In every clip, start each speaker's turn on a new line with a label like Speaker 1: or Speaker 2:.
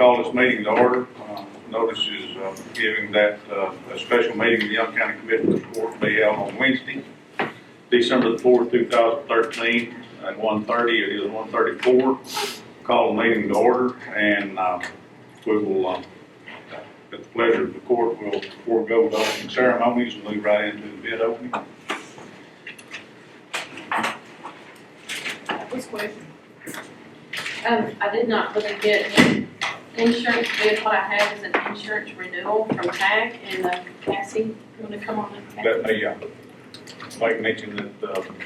Speaker 1: call this meeting to order. Notice is giving that a special meeting of the Young County Commissioners Court will be held on Wednesday, December the 4th, 2013 at 1:30. It is 1:34. Call the meeting to order, and we will, at the pleasure of the court, we'll forego the opening ceremonies and move right into the bid opening.
Speaker 2: This question. I did not really get insurance bid. What I have is an insurance renewal from TAG, and Cassie, you want to come on and
Speaker 1: Let me make mention that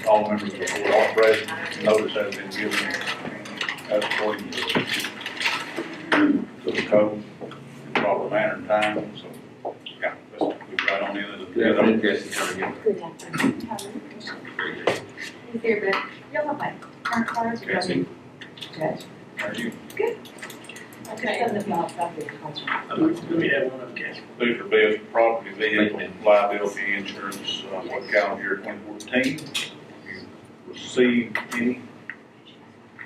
Speaker 1: all members of the board are present. Notice has been given as according to the code, in proper manner and time. So, yeah, let's move right on into the bid opening.
Speaker 3: Good afternoon. Here, but you have my current cards.
Speaker 1: Cassie,
Speaker 3: Judge.
Speaker 1: are you?
Speaker 2: Okay.
Speaker 4: Let me have one of Cassie.
Speaker 1: These are bids for property, vehicle, liability insurance for calendar year 2014. You received any?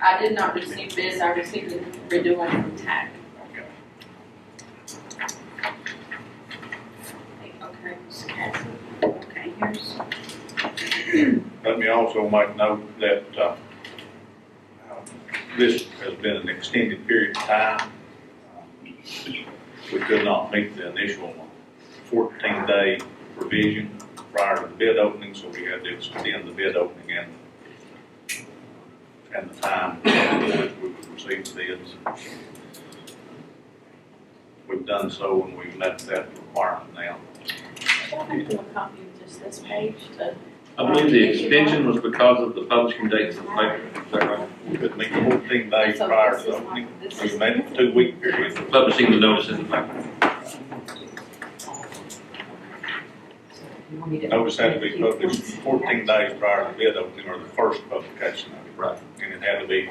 Speaker 2: I did not receive bids. I received a renewal from TAG. Okay, so Cassie. Okay, here's.
Speaker 1: Let me also make note that this has been an extended period of time. We could not meet the initial 14-day provision prior to the bid opening, so we had to extend the bid opening and the time in which we would receive the bids. We've done so, and we've met that requirement now.
Speaker 2: I'll have to do a copy of just this page to.
Speaker 5: I believe the extension was because of the publishing dates of the paper. Is that right?
Speaker 1: We could meet 14 days prior to the opening. We met a 2-week period.
Speaker 5: Publishing the notice in the paper.
Speaker 1: Notice had to be published 14 days prior to the bid opening or the first publication of it.
Speaker 5: Right.
Speaker 1: And it had to be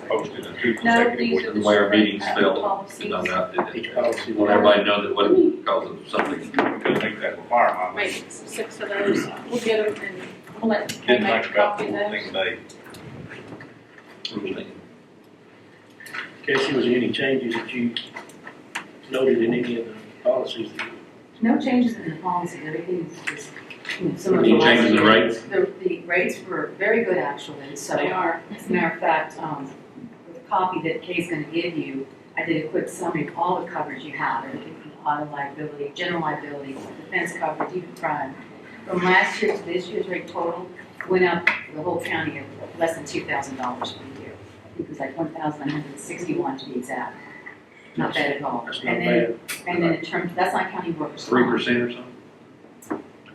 Speaker 1: posted in 2
Speaker 2: No,
Speaker 1: consecutive
Speaker 2: these are
Speaker 1: weeks.
Speaker 5: The way our meetings fell,
Speaker 2: policies.
Speaker 5: no doubt did
Speaker 4: Each
Speaker 5: it.
Speaker 4: policy.
Speaker 5: Want everybody to know that it wasn't because of something.
Speaker 1: We couldn't meet that requirement.
Speaker 2: Make 6 of those. We'll get them and we'll let Kay
Speaker 1: Didn't
Speaker 2: make
Speaker 1: take
Speaker 2: a
Speaker 1: about
Speaker 2: copy of those.
Speaker 1: 14 days.
Speaker 4: Cassie, was there any changes that you noted in any of the policies?
Speaker 3: No changes in the policy, everything is just, some of the.
Speaker 5: Any changes in the rates?
Speaker 3: The rates were very good actually, so.
Speaker 2: They are.
Speaker 3: As a matter of fact, with the copy that Kay's gonna give you, I did a quick summary of all the coverage you have, everything from auto liability, general liability, defense coverage, even crime. From last year to this year's rate total, went up for the whole county of less than $2,000 for the year. I think it was like 1,161 to be exact. Not bad at all.
Speaker 4: That's not
Speaker 3: And
Speaker 4: bad.
Speaker 3: then in terms, that's not counting workers' comp.
Speaker 5: 3% or something?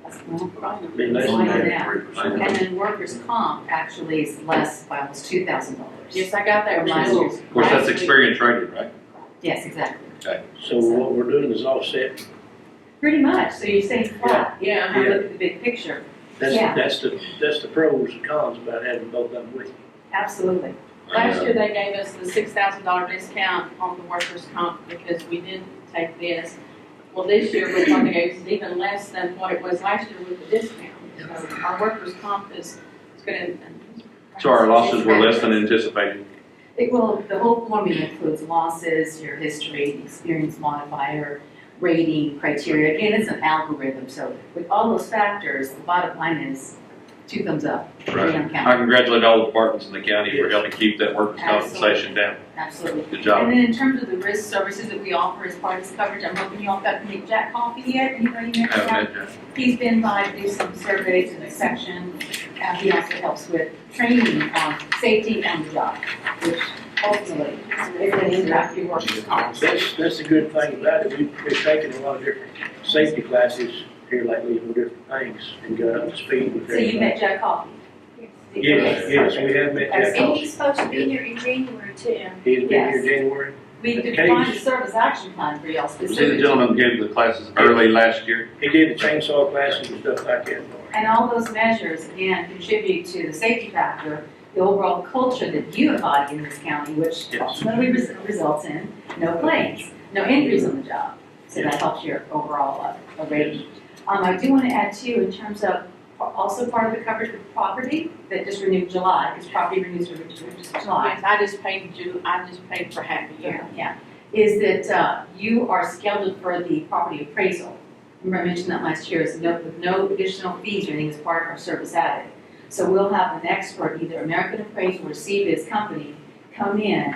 Speaker 3: That's, well,
Speaker 4: Be less
Speaker 3: it's
Speaker 4: than
Speaker 3: like
Speaker 4: that.
Speaker 3: that.
Speaker 5: 3%.
Speaker 3: And then workers' comp actually is less by almost $2,000.
Speaker 2: Yes, I got that
Speaker 3: From last
Speaker 2: renewal.
Speaker 3: year's.
Speaker 5: Of course, that's
Speaker 2: Last week.
Speaker 5: experience rated, right?
Speaker 3: Yes, exactly.
Speaker 4: So what we're doing is offset.
Speaker 3: Pretty much, so you're saying flat.
Speaker 2: Yeah.
Speaker 3: If you look at the big picture,
Speaker 4: That's,
Speaker 3: Yeah.
Speaker 4: that's the pros and cons about having both of them with you.
Speaker 3: absolutely.
Speaker 2: Last year, they gave us the $6,000 discount on the workers' comp because we didn't take this. Well, this year, we're going to go even less than what it was last year with the discount. So our workers' comp is going to.
Speaker 5: So our losses were less than anticipated.
Speaker 3: Well, the whole formula includes losses, your history, the experience modifier, rating, criteria. Again, it's an algorithm, so with all those factors, the bottom line is 2 thumbs up.
Speaker 5: Right.
Speaker 3: Freedom
Speaker 5: I
Speaker 3: County.
Speaker 5: congratulate all the departments in the county for helping keep that workers' compensation down.
Speaker 3: Absolutely.
Speaker 5: Good job.
Speaker 3: And then in terms of the risk services that we offer as part of this coverage, I'm hoping you all got to meet Jack Coffey yet. Anybody mention that?
Speaker 5: Haven't had
Speaker 3: He's been by to do some surveys and inspection. He also helps with training on safety on the job, which ultimately is going to impact your workers' comp.
Speaker 4: That's the good thing about it. We've taken a lot of different safety classes here lately on different things and got up to speed with
Speaker 3: So you
Speaker 4: everything.
Speaker 3: met Jack Coffey?
Speaker 4: Yes, we have met Jack
Speaker 3: And
Speaker 4: Coffey.
Speaker 6: he's supposed to be here in January too.
Speaker 4: He's been
Speaker 3: Yes.
Speaker 4: here January.
Speaker 3: We
Speaker 4: The
Speaker 3: defined a
Speaker 4: case-
Speaker 3: service action plan for y'all
Speaker 5: Was he the
Speaker 3: specifically.
Speaker 5: gentleman who gave the classes early last year?
Speaker 4: He did the chainsaw classes and stuff like that.
Speaker 3: And all those measures, again, contribute to the safety factor, the overall culture that you embody in this county, which
Speaker 4: Yes.
Speaker 3: ultimately results in no claims, no injuries on the job. So that helps your overall rating. I do want to add too, in terms of also part of the coverage with property that just renewed July, because property renews for July.
Speaker 2: Yes, I just paid for half a year.
Speaker 3: Yeah, is that you are scheduled for the property appraisal. Remember I mentioned that last year, is with no additional fees or anything as part of our service added. So we'll have an expert, either American Appraisal or CBIZ company, come in,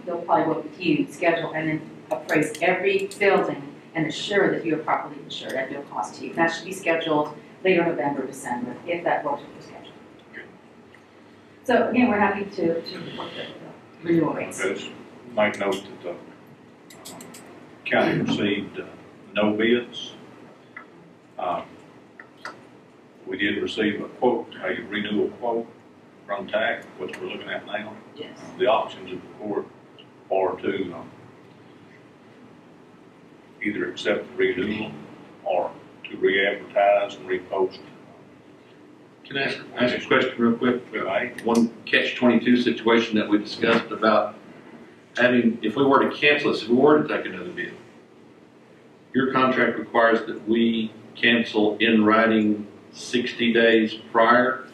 Speaker 3: they'll probably work with you, schedule, and then appraise every building and assure that you are properly insured at no cost to you. That should be scheduled later November, December, if that works with the schedule. So again, we're happy to work the renewal rates.
Speaker 1: Just make note that the county received no bids. We did receive a quote, a renewal quote from TAC, which we're looking at now.
Speaker 2: Yes.
Speaker 1: The options of the court are to either accept the renewal or to re-advertise and repost.
Speaker 5: Can I ask a question real quick?
Speaker 1: Right?
Speaker 5: One catch-22 situation that we discussed about having, if we were to cancel this, if we were to take another bid, your contract requires that we cancel in writing 60 days prior.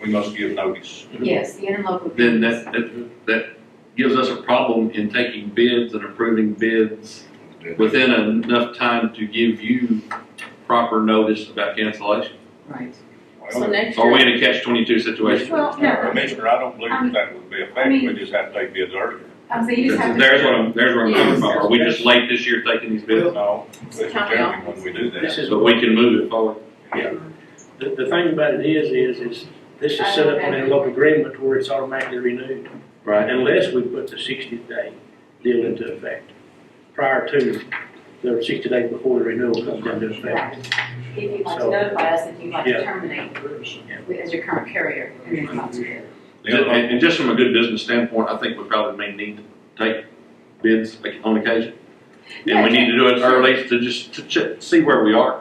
Speaker 1: We must give notice.
Speaker 3: Yes, the interlocal.
Speaker 5: Then
Speaker 3: bids.
Speaker 5: that gives us a problem in taking bids and approving bids within enough time to give you proper notice about cancellation.
Speaker 3: Right.
Speaker 2: So next
Speaker 5: Are we
Speaker 2: year,
Speaker 5: in a catch-22 situation?
Speaker 3: Well, no,
Speaker 1: Commissioner, I don't believe that would be effective. We just have to take bids earlier.
Speaker 3: so you just have to.
Speaker 5: There's what I'm coming from. Are we just late this year taking these bids?
Speaker 1: No, it's generally when we do
Speaker 4: This
Speaker 1: that.
Speaker 4: is,
Speaker 5: So we can move it forward.
Speaker 4: yeah. The thing about it is this is set up on a local agreement where it's automatically renewed.
Speaker 5: Right.
Speaker 4: Unless we put the 60-day deal into effect prior to the 60 days before the renewal comes into effect.
Speaker 3: Right. If you'd like to notify us if you'd like to
Speaker 4: Yeah.
Speaker 3: terminate as your current carrier, and then come out to bid.
Speaker 5: And just from a good business standpoint, I think we probably may need to take bids on occasion. And we need to do it early to just see where we are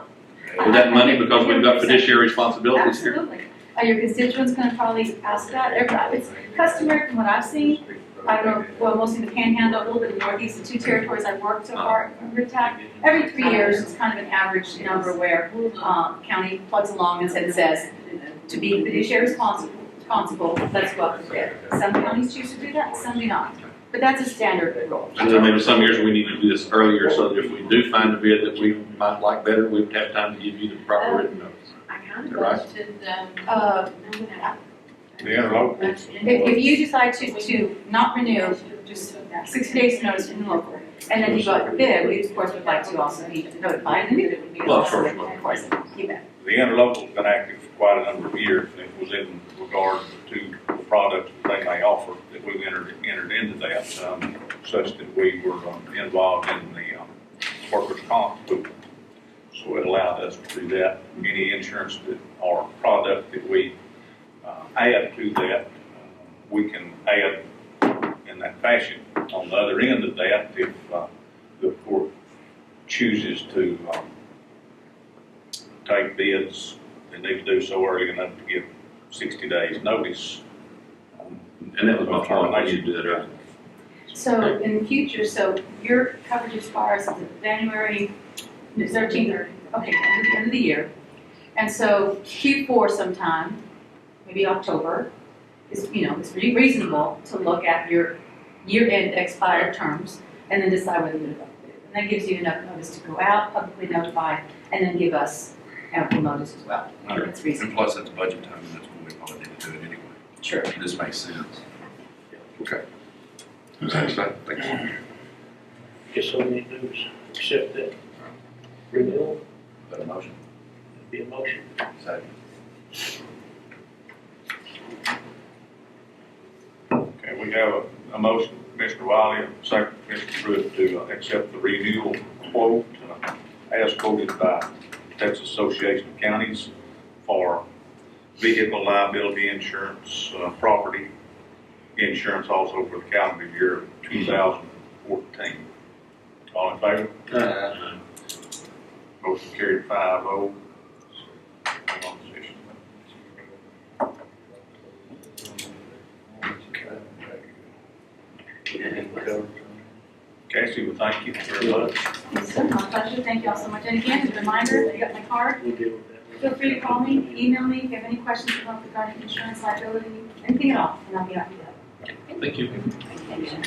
Speaker 5: with that money, because we've got fiduciary responsibilities here.
Speaker 3: Absolutely. Are your constituents gonna probably ask that? It's customary from what I've seen. I don't know, well, mostly the Panhandle, a little bit of Northeast, the two territories I've worked so far, every 3 years is kind of an average number where, county plugs along and says, to be fiduciary responsible, let's go up to bid. Some counties choose to do that, some do not. But that's a standard rule.
Speaker 5: And then maybe some years we need to do this earlier, so that if we do find a bid that we might like better, we would have time to give you the proper written notice.
Speaker 2: I kind of
Speaker 5: Right.
Speaker 2: budgeted,
Speaker 1: The interlocal,
Speaker 3: If you decide to not renew, just 60 days notice in local, and then you go out for bid, we of course would like to also be notified, and then it would be.
Speaker 5: Well, sure.
Speaker 3: Of course, you bet.
Speaker 1: the interlocal's been active for quite a number of years. It was in regard to the products that they may offer, that we entered into that, such that we were involved in the workers' comp movement. So it allowed us to do that. Any insurance that, or product that we add to that, we can add in that fashion. On the other end of that, if the court chooses to take bids, they need to do so early enough to give 60 days notice.
Speaker 5: And that was my point, I need to do that early.
Speaker 3: So in the future, so your coverage expires January 13th, okay, end of the year. And so Q4 sometime, maybe October, is, it's pretty reasonable to look at your year-end expired terms and then decide whether you're going to go with it. And that gives you enough notice to go out, publicly notify, and then give us ample notice as well.
Speaker 5: Sure.
Speaker 3: That's
Speaker 7: And
Speaker 3: reasonable.
Speaker 7: plus, it's budget time, and that's when we probably need to do it anyway.
Speaker 3: Sure.
Speaker 7: This makes sense.
Speaker 5: Okay. Thanks, thank you.
Speaker 4: Guess all we need to do is accept that renewal,
Speaker 7: Is that a motion?
Speaker 4: it'd be a motion.
Speaker 7: Second.
Speaker 1: Okay, we have a motion, Commissioner Wiley, and a second, Commissioner Pruitt, to accept the renewal quote as quoted by Texas Association of Counties for vehicle liability insurance, property insurance also for the calendar year of 2014. All in favor? Motion carried 5-0. Casey, well, thank you very much.
Speaker 3: Yes, sir, my pleasure. Thank you all so much. And again, as a reminder, you got my card.
Speaker 4: We'll deal with that.
Speaker 3: Feel free to call me, email me if you have any questions about regarding insurance liability, anything at all, and I'll be happy to help.
Speaker 5: Thank you.
Speaker 3: Thank you.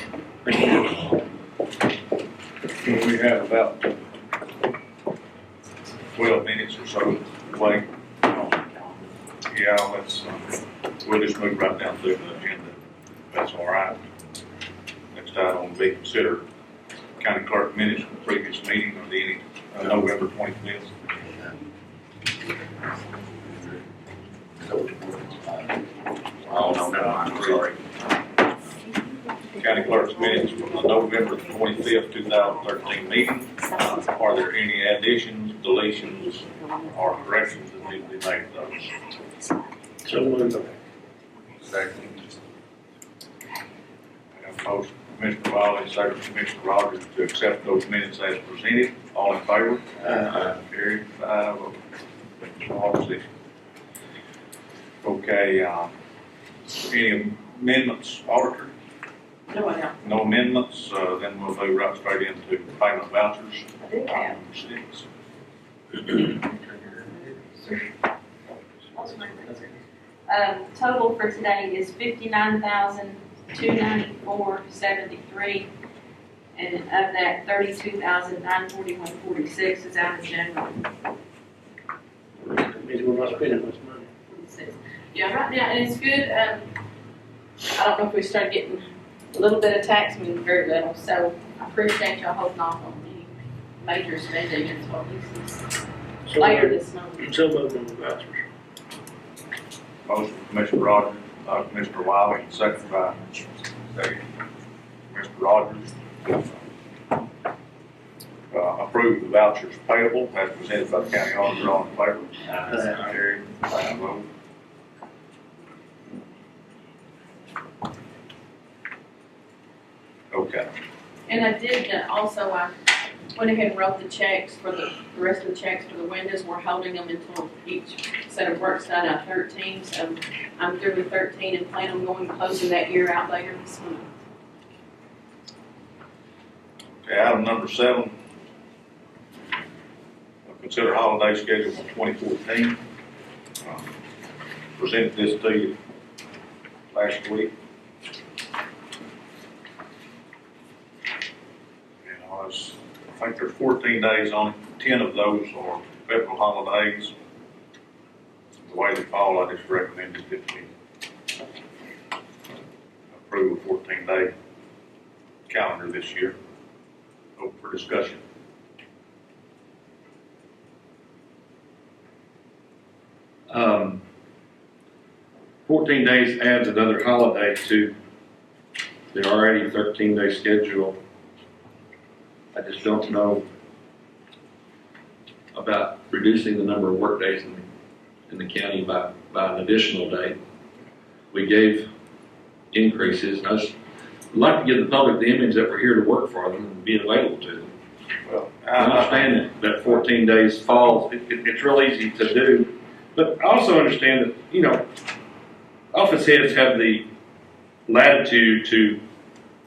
Speaker 4: Thank you.
Speaker 1: We have about 12 minutes or so to wait. Yeah, we'll just move right down through the agenda. That's all right. Next item will be consider county clerk minutes from previous meeting of the November 25th.
Speaker 7: Oh, no, never mind, I'm sorry.
Speaker 1: County clerk's minutes from the November 25th, 2013 meeting. Are there any additions, deletions, or corrections that need to be made to those?
Speaker 4: So moved.
Speaker 7: Second.
Speaker 1: I have a motion from Commissioner Wiley, second from Commissioner Rogers to accept those minutes as presented. All in favor? Carried 5-0. All opposition. Okay, any amendments, auditor?
Speaker 2: No, I don't.
Speaker 1: No amendments, then we'll move right straight into payment vouchers.
Speaker 2: I do have.
Speaker 1: Item 6.
Speaker 2: Total for today is $59,294.73, and of that, $32,941.46 is out of general.
Speaker 4: Means we're not spending much money.
Speaker 2: 46. Yeah, right now, and it's good, I don't know if we start getting a little bit of tax, I mean, very little, so I appreciate y'all holding off on any major spending until at least
Speaker 4: So
Speaker 2: later
Speaker 4: moved.
Speaker 2: this month.
Speaker 4: So moved on the vouchers.
Speaker 1: Motion from Commissioner Rogers, Commissioner Wiley, second by Mr. Rogers. Approve the vouchers payable as presented by the county auditor. All in favor? Carried 5-0. Okay.
Speaker 2: And I did, also, I went ahead and wrote the checks for the rest of the checks for the windows. We're holding them until each set of work's done at 13, so I'm through with 13 and plan on going closing that year out later this month.
Speaker 1: Okay, item number 7. Consider holiday schedule for 2014. Presented this to you last week. I think there's 14 days on it. 10 of those are federal holidays. The way they fall, I just recommended that we approve a 14-day calendar this year. Open for discussion.
Speaker 5: Um, 14 days adds another holiday to the already 13-day schedule. I just don't know about reducing the number of work days in the county by an additional day. We gave increases, and I just would like to give the public the image that we're here to work for them and be available to them.
Speaker 1: Well,
Speaker 5: I understand that 14 days falls, it's real easy to do, but I also understand that, you know, office heads have the latitude to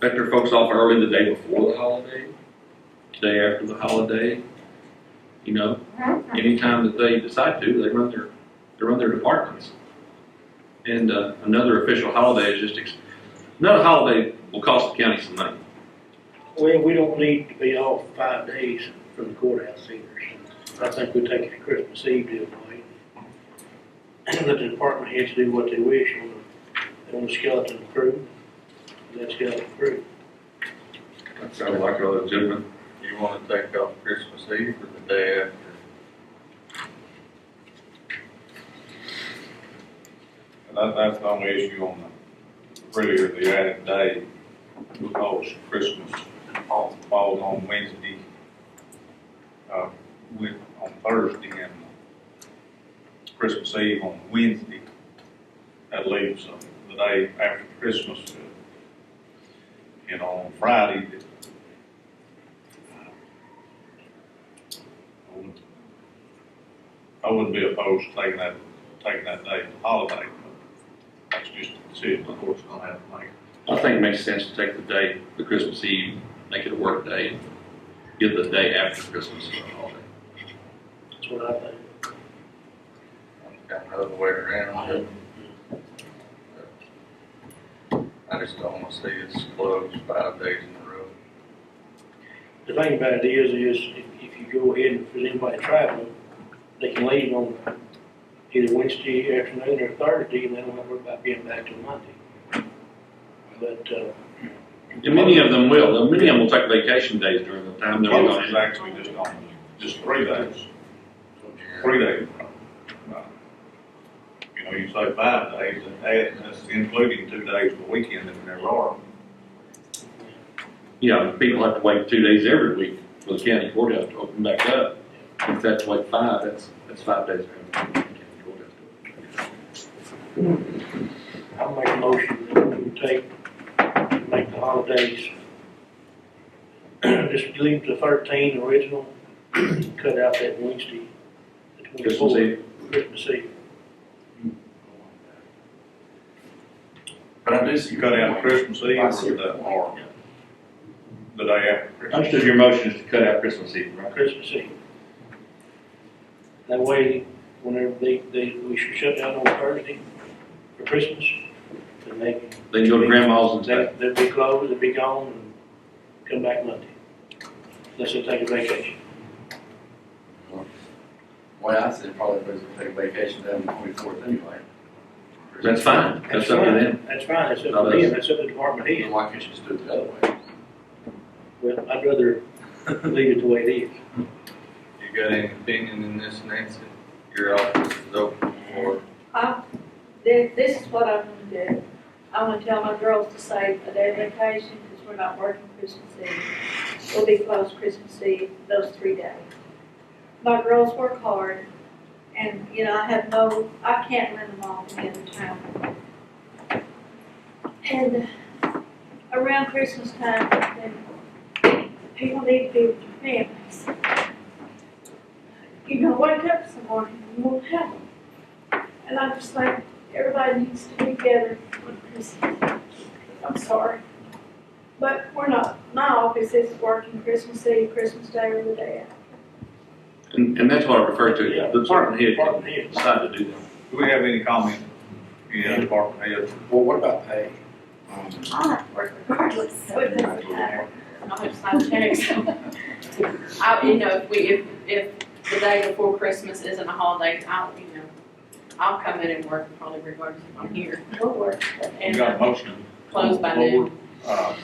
Speaker 5: let their folks off early the day before the holiday, the day after the holiday. You know, anytime that they decide to, they run their departments. And another official holiday is just, another holiday will cost the county some money.
Speaker 4: Well, we don't need to be off 5 days from the courthouse either. So I think we take it to Christmas Eve to avoid. Let the department heads do what they wish on the skeleton crew. That skeleton crew.
Speaker 5: That sounds like a legitimate.
Speaker 1: You want to take off Christmas Eve or the day after? That's the only issue on the added day, because Christmas falls on Wednesday, on Thursday, and Christmas Eve on Wednesday. That leaves the day after Christmas, on Friday. I wouldn't be opposed to taking that day as a holiday, but that's just a decision the court's gonna have to make.
Speaker 5: I think it makes sense to take the Christmas Eve, make it a work day, and give the day after Christmas a holiday.
Speaker 4: That's what I think.
Speaker 8: Kind of other way around. I just don't want to see us closed 5 days in a row.
Speaker 4: the thing about it is if you go ahead and if there's anybody traveling, they can leave on either Wednesday afternoon or Thursday, and they don't have to worry about being back till Monday. But,
Speaker 5: And many of them will. Many of them will take vacation days during the time they're
Speaker 1: Most
Speaker 5: gone.
Speaker 1: is actually just 3 days. 3 days. You know, you say 5 days, and that's including 2 days of the weekend if there are.
Speaker 5: Yeah, people have to wait 2 days every week for the county courthouse to open back up. If they have to wait 5, that's 5 days. For the county courthouse.
Speaker 4: I'll make a motion that we make the holidays, just leave the 13 original, cut out that Wednesday, the 24th.
Speaker 5: Christmas Eve.
Speaker 4: Christmas Eve.
Speaker 7: But I do see.
Speaker 1: You cut out Christmas Eve or the day after Christmas.
Speaker 5: Understood your motion is to cut out Christmas Eve, right?
Speaker 4: Christmas Eve. That way, whenever we should shut down on Thursday for Christmas, then they can.
Speaker 5: They can go to grandma's and stay.
Speaker 4: They'll be closed, they'll be gone, and come back Monday. Unless they take a vacation.
Speaker 7: Well, I said probably better take a vacation down the 24th anyway.
Speaker 5: That's fine. That's up to them.
Speaker 4: That's fine, that's up
Speaker 5: No,
Speaker 4: to
Speaker 5: that's-
Speaker 4: them, that's up to the department
Speaker 7: Then
Speaker 4: head.
Speaker 7: why can't you just do it the other way?
Speaker 4: Well, I'd rather leave it the way it is.
Speaker 8: You got any opinion in this, Nancy? Your office is open for,
Speaker 6: This is what I'm gonna do. I'm gonna tell my girls to save a day of vacation, because we're not working Christmas Eve. We'll be closed Christmas Eve, those 3 days. My girls work hard, and, you know, I can't let them off in the other town. And around Christmas time, then people need to be with their families. You know, wake up some morning and you won't have them. And I just think everybody needs to be together on Christmas. I'm sorry. But we're not, my office is working Christmas Eve, Christmas Day, or the day after.
Speaker 5: And that's what I refer to.
Speaker 4: Yeah.
Speaker 5: The department head
Speaker 4: Department head.
Speaker 5: decide to do that.
Speaker 1: Do we have any comment? Yeah, department head.
Speaker 7: Well, what about pay?
Speaker 6: I have to work regardless, so it doesn't matter.
Speaker 2: I'll have to sign checks. You know, if the day before Christmas isn't a holiday, I'll come in and work probably regardless if I'm here.
Speaker 6: We'll work.
Speaker 1: We
Speaker 2: And
Speaker 1: got a motion.
Speaker 2: close by
Speaker 1: Forward,
Speaker 2: noon.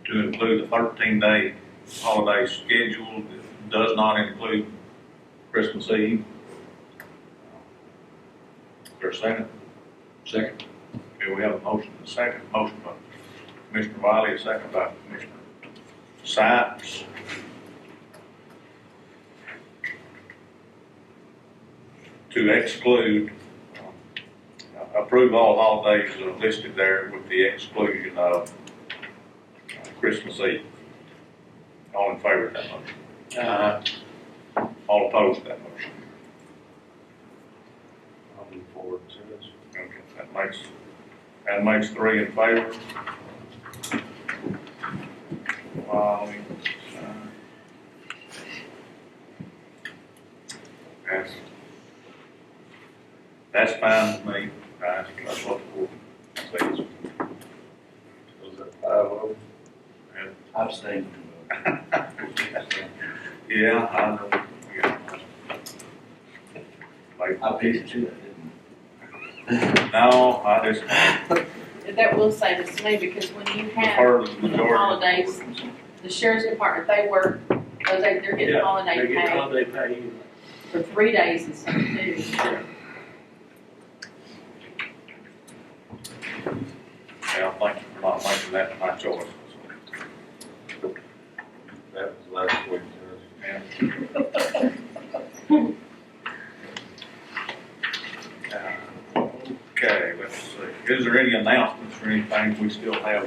Speaker 1: To include the 13-day holiday schedule that does not include Christmas Eve. Is there a second?
Speaker 5: Second.
Speaker 1: Okay, we have a motion and a second. Motion by Commissioner Wiley, a second by Commissioner Sipes. To exclude, approve all holidays listed there with the exclusion of Christmas Eve. All in favor of that motion? All opposed to that motion?
Speaker 8: I'll move forward to this.
Speaker 1: Okay, that makes 3 in favor. Let me, that's fine with me. That's what the board says.
Speaker 8: Was that 5-0?
Speaker 7: I abstained.
Speaker 1: Yeah, I know. Yeah. Like,
Speaker 7: I beat you to that, didn't
Speaker 1: no, I just
Speaker 2: That will save us money, because when you have
Speaker 1: prefer the
Speaker 2: the
Speaker 1: majority.
Speaker 2: holidays, the sheriff's department, they work, they're getting
Speaker 4: Yeah,
Speaker 2: holiday
Speaker 4: they get
Speaker 2: pay
Speaker 4: holiday pay anyway.
Speaker 2: for 3 days instead of 2.
Speaker 1: Yeah, thank you for not making that my choice.
Speaker 8: That was last week, Judge.
Speaker 1: Yeah. Okay, let's see. Is there any announcements or anything? We still have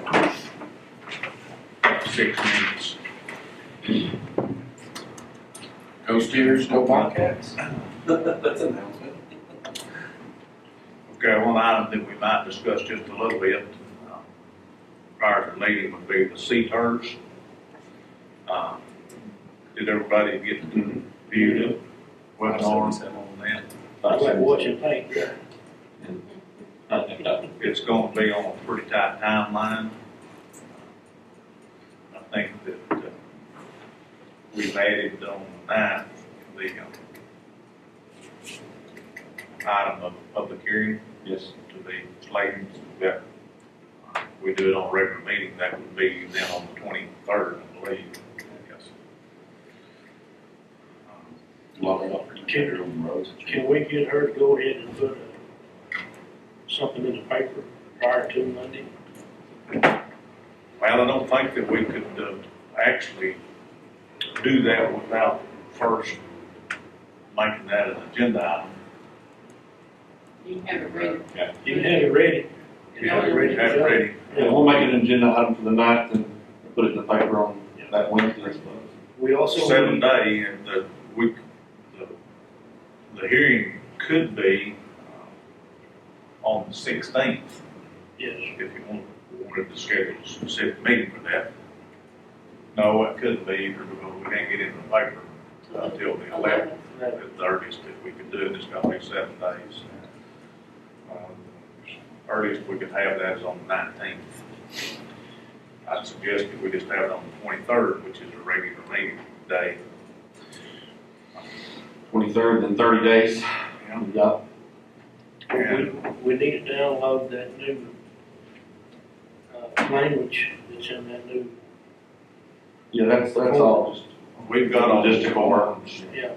Speaker 1: 6 minutes.
Speaker 7: Go Steelers, go Bobcats. That's an announcement.
Speaker 1: Okay, one item that we might discuss just a little bit prior to the meeting would be the CTERS. Did everybody get to view the webinar on that?
Speaker 4: It's like watching paint, yeah.
Speaker 1: It's going to be on a pretty tight timeline. think that we've added on the 9th, the item of public hearing
Speaker 5: Yes.
Speaker 1: to be slated that we do it on a regular meeting, that would be then on the 23rd, I believe. Yes.
Speaker 4: Can we get her to go ahead and put something in the paper prior to Monday?
Speaker 1: Well, I don't think that we could actually do that without first making that an agenda item.
Speaker 2: You can have it ready.
Speaker 4: You can have it ready. And have it ready to
Speaker 1: Have it
Speaker 4: go.
Speaker 1: ready.
Speaker 5: Yeah, we'll make it an agenda item for the 9th and put it in the paper on that Wednesday, I suppose.
Speaker 4: We also.
Speaker 1: 7 day, and the hearing could be on the 16th,
Speaker 4: Yes.
Speaker 1: if you wanted to schedule a specific meeting for that. No, it couldn't be either, because we can't get it in the paper until the 11th. The earliest that we could do it is gonna be 7 days. Earliest we could have that is on the 19th. I'd suggest that we just have it on the 23rd, which is a regular meeting day.
Speaker 5: 23rd, then 30 days.
Speaker 1: Yeah.
Speaker 5: We got,
Speaker 4: We need to download that new, language that's in that new,
Speaker 5: yeah, that's all just
Speaker 1: We've got all this.
Speaker 5: logistical work.
Speaker 4: yeah.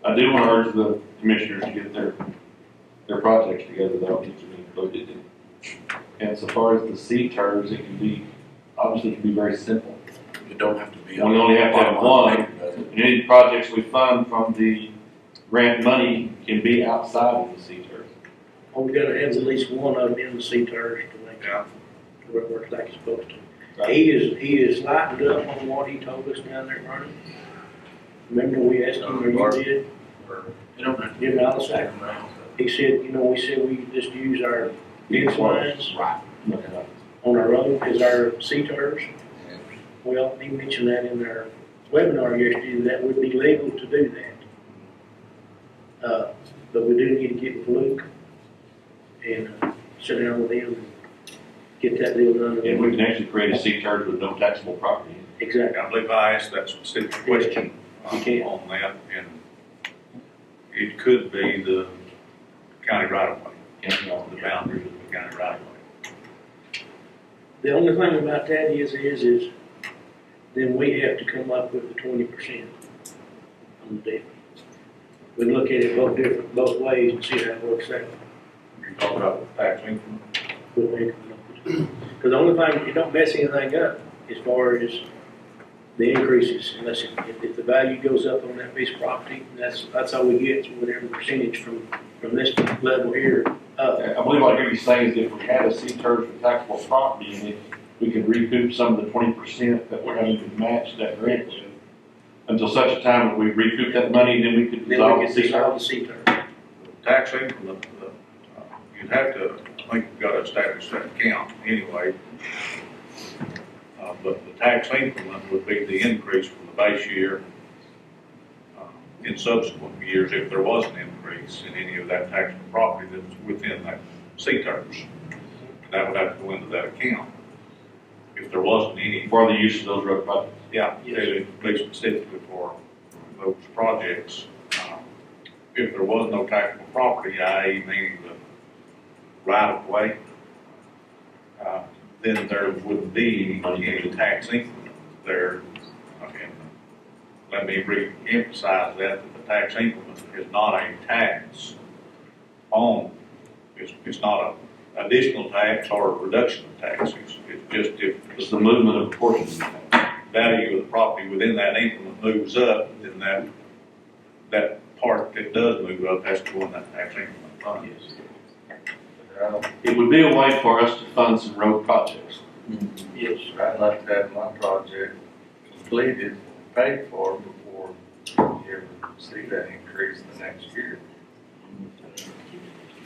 Speaker 5: I do want to urge the commissioners to get their projects together, though, need to be included in. And so far as the C terms, it can be, obviously, it can be very simple.
Speaker 7: You don't have to be.
Speaker 5: We only have to have one. And any projects we fund from the grant money can be outside of the C terms.
Speaker 4: Well, we gotta have at least one of them in the C-TERS to make
Speaker 1: Yeah.
Speaker 4: it work like it's supposed to.
Speaker 5: Right.
Speaker 4: He is lightened up on what he told us down there running. Remember we asked him, or you did,
Speaker 7: You don't have to.
Speaker 4: Jim Allisack? He said, we said we could just use our fence lines
Speaker 7: Right.
Speaker 4: on our road as our C-TERS. Well, he mentioned that in their webinar yesterday, that would be legal to do that. But we do need to get with Luke and sit down with him and get that deal done.
Speaker 5: And we can actually create a C terms with no taxable property.
Speaker 4: Exactly.
Speaker 1: I believe I asked that specific question
Speaker 4: You can.
Speaker 1: on that, and it could be the county right of way, the boundaries of the county right of way.
Speaker 4: The only thing about that is then we have to come up with the 20% on the deal. We look at it both ways and see how it works out.
Speaker 1: You talk about the tax increment.
Speaker 4: Because the only thing, you don't mess anything up as far as the increases, unless if the value goes up on that piece of property, that's all we get, whatever percentage from this level here up.
Speaker 5: I believe what I hear you saying is if we had a C terms for taxable property, and if we could recoup some of the 20% that we're having to match that grant with, until such a time that we recoup that money, then we could
Speaker 4: Then
Speaker 5: dissolve
Speaker 4: we
Speaker 5: the
Speaker 4: can
Speaker 5: C
Speaker 4: dissolve
Speaker 5: terms.
Speaker 4: the C-TERS.
Speaker 1: Tax increment, you'd have to, I think you've got to establish that account anyway. But the tax increment would be the increase from the base year in subsequent years if there was an increase in any of that taxable property that's within that C-terms. That would have to go into that account. If there wasn't any,
Speaker 5: For the use of those road projects.
Speaker 1: yeah, it would be specifically for those projects. If there was no taxable property, i.e. meaning the right of way, then there wouldn't be any tax increment there. Okay. Let me re-emphasize that the tax increment is not a tax on, it's not an additional tax or a reduction of tax. It's just if
Speaker 5: It's the movement of a portion.
Speaker 1: value of the property within that increment moves up, then that part that does move up has to go in that tax increment fund.
Speaker 5: It would be a way for us to fund some road projects.
Speaker 4: Yes.
Speaker 8: I'd like to have my project completed, paid for before you ever see that increase the next year.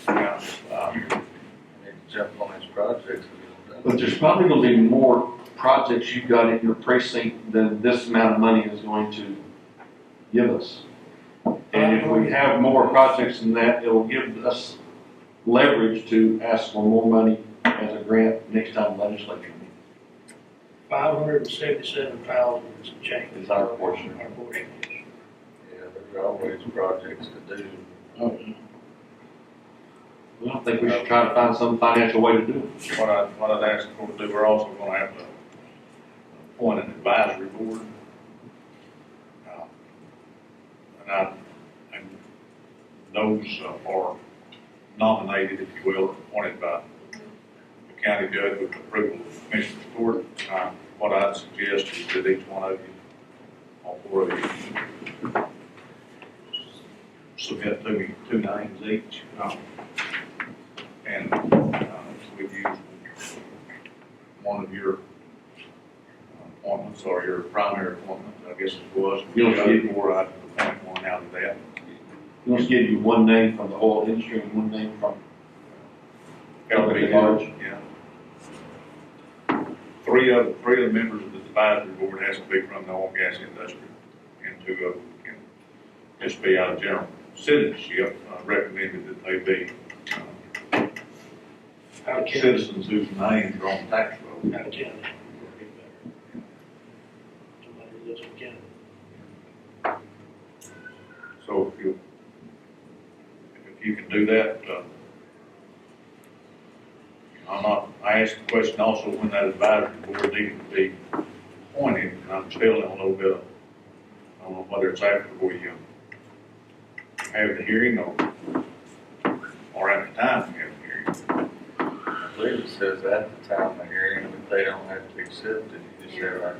Speaker 1: Yeah,
Speaker 8: I need to jump on this project.
Speaker 5: But there's probably going to be more projects you've got in your precinct than this amount of money is going to give us. And if we have more projects than that, it will give us leverage to ask for more money as a grant next time legislature meets.
Speaker 4: $577,000 change.
Speaker 5: Is our portion.
Speaker 4: Our portion.
Speaker 8: Yeah, there's always projects to do.
Speaker 5: Well, I think we should try to find some financial way to do it.
Speaker 1: What I'd ask for to do, we're also gonna have to appoint an advisory board. And those are nominated, if you will, appointed by the county judge with approval of the commissioner's court. What I'd suggest is that each one of you, all four of you, submit to me 2 names each. And we've used one of your appointments or your primary appointment, I guess it was.
Speaker 5: You don't see-
Speaker 1: Before I appoint one out of that.
Speaker 5: You want to give you one name from the oil industry and one name from
Speaker 1: Company
Speaker 5: large.
Speaker 1: Yeah. Three of the members of the advisory board has to be from the oil and gas industry, and 2 of them can just be out of general citizenship, recommended that they be
Speaker 4: Out of county.
Speaker 1: citizens whose names are on tax rolls.
Speaker 4: Out of county. Somebody who lives in county.
Speaker 1: So if you can do that, I asked the question also when that advisory board needed to be appointed, and I'm still in a little bit of, I don't know whether it's after we have the hearing or at the time we have the hearing.
Speaker 8: I believe it says at the time of hearing, but they don't have to accept it, you just say like.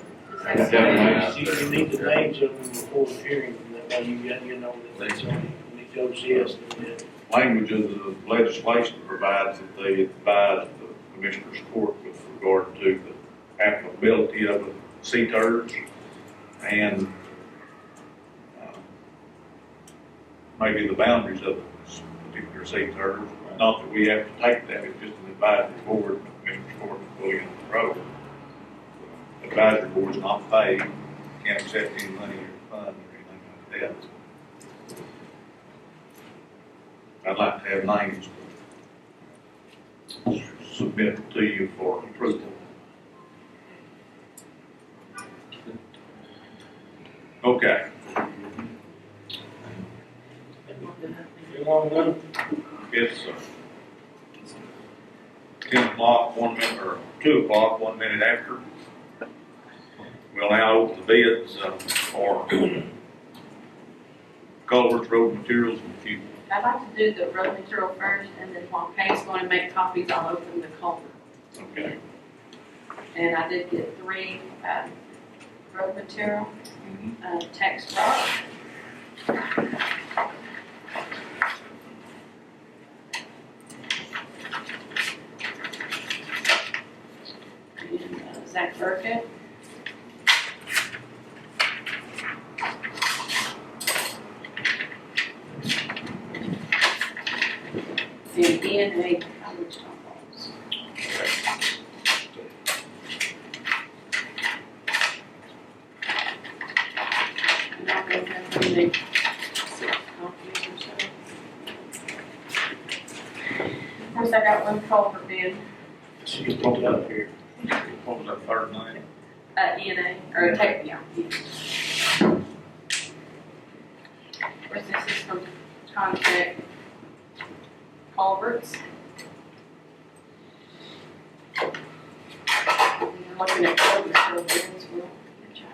Speaker 4: You need the names of them before the hearing, that way you know that it's on, when it goes yes, then
Speaker 1: Language of the legislation provides that they advise the commissioner's court with regard to the applicability of the C-TERS and maybe the boundaries of this particular C-TERS. Not that we have to take that, it's just an advisory board, the commissioner's court is fully in control. The advisory board's not paid, can't accept any money or funds or anything like that. I'd like to have names submitted to you for approval. Okay,
Speaker 4: you want to
Speaker 1: it's 10 o'clock, 1 minute, or 2 o'clock, 1 minute after. We'll now open the bids for culverts, road materials, and fuel.
Speaker 2: I'd like to do the road material first, and then while Kay's going to make copies, I'll open the culvert.
Speaker 1: Okay.
Speaker 2: And I did get 3 road material, text rock. And Zach Burkett. And ENA coverage compounds. And I'll go ahead and make 6 copies or so. Of course, I got 1 culvert bid,
Speaker 4: You put it up here.
Speaker 1: What was that third name?
Speaker 2: ENA, or take, yeah. Of course, this is from Contact Culverts. And you're looking at copies for bids, we'll get you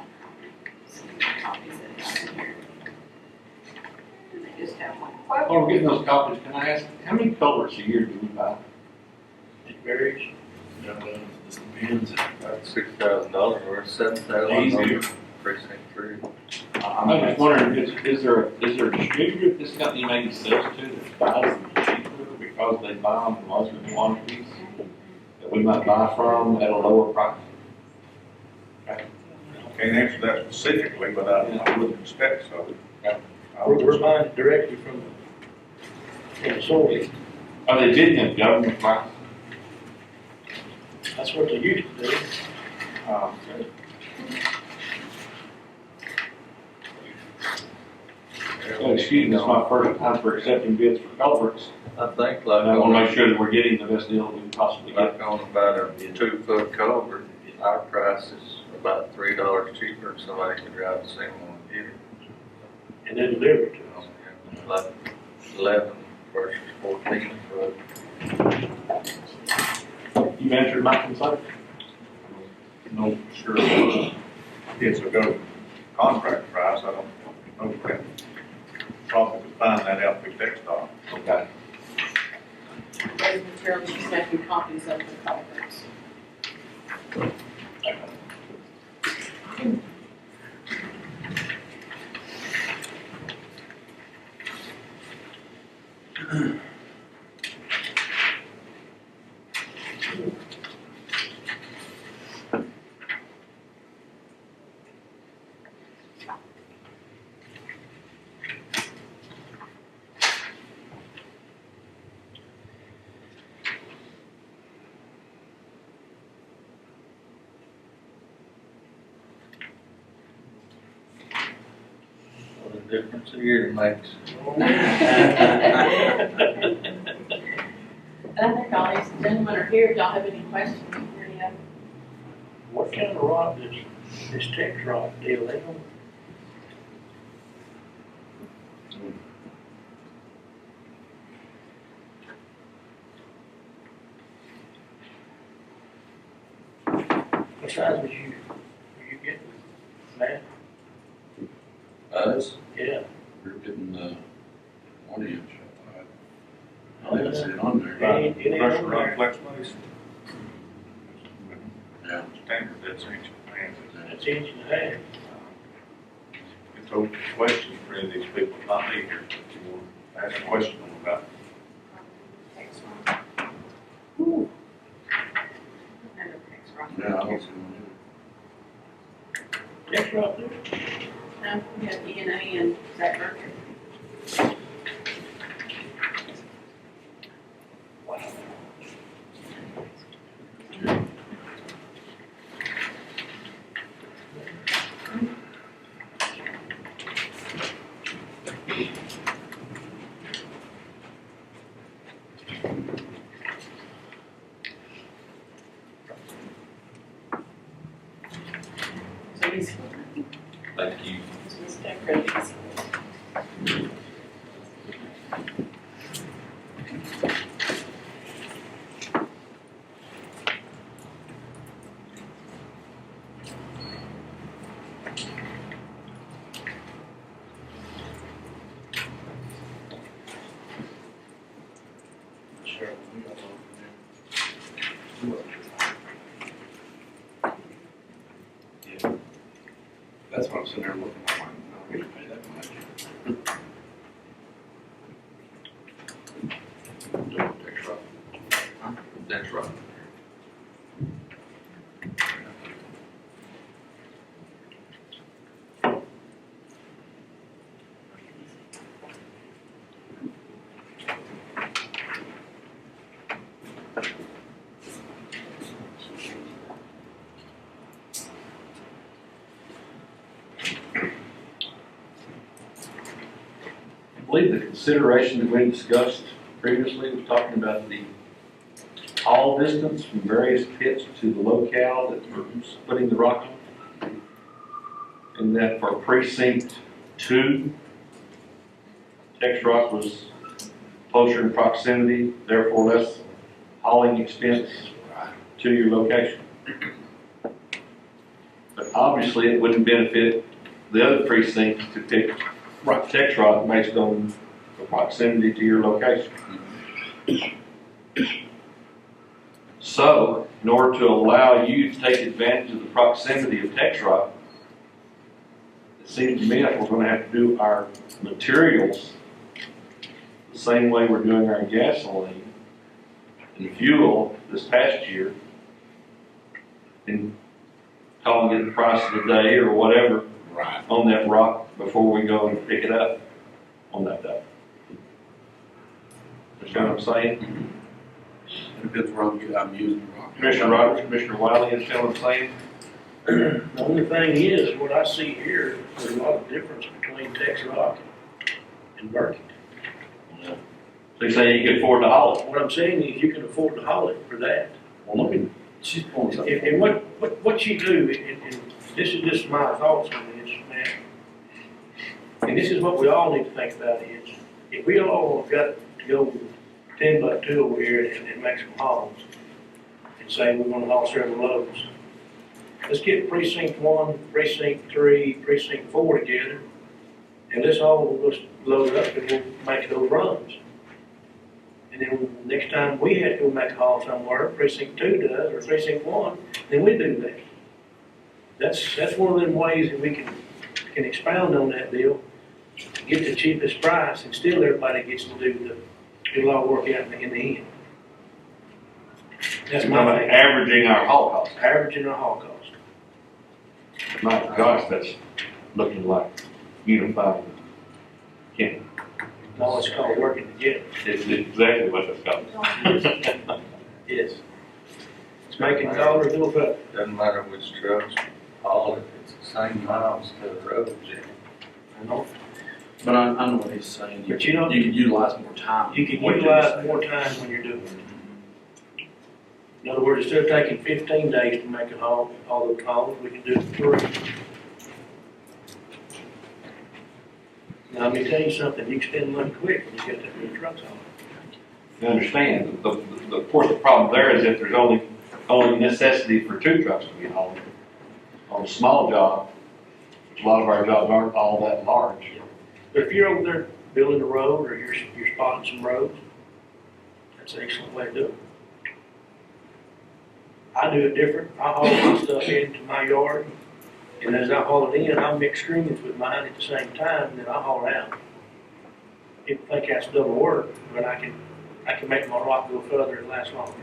Speaker 2: some copies that are in here. And they just have 1 quote.
Speaker 5: While we're getting those copies, can I ask, how many culverts a year do we buy?
Speaker 4: It varies.
Speaker 7: This depends.
Speaker 8: About $6,000 or $7,000
Speaker 7: Easy.
Speaker 8: on precinct 3.
Speaker 5: I'm just wondering, is there a distributor this company maybe sells to that buys them cheaper because they buy them in larger quantities that we might buy from at a lower price?
Speaker 1: Can't answer that specifically, but I wouldn't expect so.
Speaker 4: We're buying directly from the source.
Speaker 5: Are they bidding at government price?
Speaker 4: That's what they used to do.
Speaker 5: Oh, excuse me, this is my first time for accepting bids for culverts.
Speaker 8: I think like
Speaker 5: And I want to make
Speaker 8: on,
Speaker 5: sure that we're getting the best deal we can possibly get.
Speaker 8: like on about a 2-foot culvert, I our price is about $3 cheaper, and somebody can drive the same one and get it.
Speaker 4: And then deliver it to us.
Speaker 8: Like 11 versus 14 foot.
Speaker 5: You answered my concern.
Speaker 1: No, sure. It's a go contract price, I don't know if that, probably could find that out through Textile.
Speaker 5: Okay.
Speaker 2: Those materials, she's making copies of the culverts.
Speaker 8: What a difference a year makes.
Speaker 2: And I think all these gentlemen are here, if y'all have any questions, any of them?
Speaker 4: What kind of rock is this Tex rock deal? They don't. What size were you getting, Matt?
Speaker 7: Us,
Speaker 4: Yeah.
Speaker 7: we're getting, 1 inch.
Speaker 4: Oh,
Speaker 7: I didn't see it on there.
Speaker 4: It ain't
Speaker 1: Pressure
Speaker 4: on
Speaker 1: rod
Speaker 4: there.
Speaker 1: flex base.
Speaker 7: Yeah.
Speaker 1: Standard, that's ancient man.
Speaker 4: That's inch and a half.
Speaker 1: It's open question for any of these people not be here, if you want to ask a question about.
Speaker 2: Text rock. Ooh. Remember text rock.
Speaker 7: Yeah, I don't see one
Speaker 4: Tex rock there?
Speaker 2: No, we have E and A and Zach Burke. So he's,
Speaker 5: Thank you.
Speaker 2: he's decorated.
Speaker 7: Sure. Yeah. That's what I'm sitting there looking at, I'm like, I don't need to pay that much.
Speaker 5: That's right. That's right. I believe the consideration that we discussed previously was talking about the haul distance from various pits to the locale that we're putting the rock on. And that for precinct 2, Tex rock was closer in proximity, therefore less hauling expense to your location. But obviously, it wouldn't benefit the other precincts to pick Tex rock based on the proximity to your location. So, in order to allow you to take advantage of the proximity of Tex rock, it seems to me like we're gonna have to do our materials the same way we're doing our gasoline and fuel this past year, and calling it the price of the day or whatever
Speaker 7: Right.
Speaker 5: on that rock before we go and pick it up on that day. You know what I'm saying?
Speaker 7: If it's wrong, I'm using rock.
Speaker 5: Commissioner Roberts, Commissioner Wiley, you know what I'm saying?
Speaker 4: The only thing is, what I see here, there's a lot of difference between Tex rock and Burkett.
Speaker 5: So you're saying you can afford to haul it?
Speaker 4: What I'm saying is you can afford to haul it for that.
Speaker 7: Well, look at, she's pulling something.
Speaker 4: And what, what you do, and this is just my thoughts on this, man. And this is what we all need to think about is, if we all got to go 10x2 over here and make some hauls, and say we're gonna haul several loads, let's get precinct 1, precinct 3, precinct 4 together, and let's all just load up and we'll make those runs. And then next time we have to go make a haul somewhere, precinct 2 does, or precinct 1, then we do that. That's one of them ways that we can expound on that deal, get the cheapest price, and still everybody gets to do a lot of work out in the end. That's
Speaker 5: You're talking
Speaker 4: my
Speaker 5: about
Speaker 4: thing,
Speaker 5: averaging our haul costs.
Speaker 4: averaging our haul cost.
Speaker 5: My gosh, that's looking like unified. Can't,
Speaker 4: No, it's called working together.
Speaker 5: it's exactly what that's called.
Speaker 4: Yes. It's making dollars go further.
Speaker 8: Doesn't matter which trucks haul it, it's the same miles to the roads, yeah.
Speaker 4: You know?
Speaker 7: But I know what he's saying.
Speaker 4: But you know-
Speaker 7: You can utilize more time.
Speaker 4: You can
Speaker 7: What you're
Speaker 4: utilize
Speaker 7: saying.
Speaker 4: more time when you're doing it. In other words, instead of taking 15 days to make a haul, all the hauls, we can do it in 3. Now, let me tell you something, you can spend money quick when you get that many trucks on.
Speaker 5: You understand, of course, the problem there is if there's only necessity for 2 trucks to be hauled. On a small job, which a lot of our jobs aren't all that large.
Speaker 4: But if you're over there building a road or you're spotting some roads, that's an excellent way to do it. I do it different. I haul my stuff into my yard, and as I haul it in, I'll mix streams with mine at the same time, and then I haul it out. People think that's double work, but I can make my rock go further and last longer.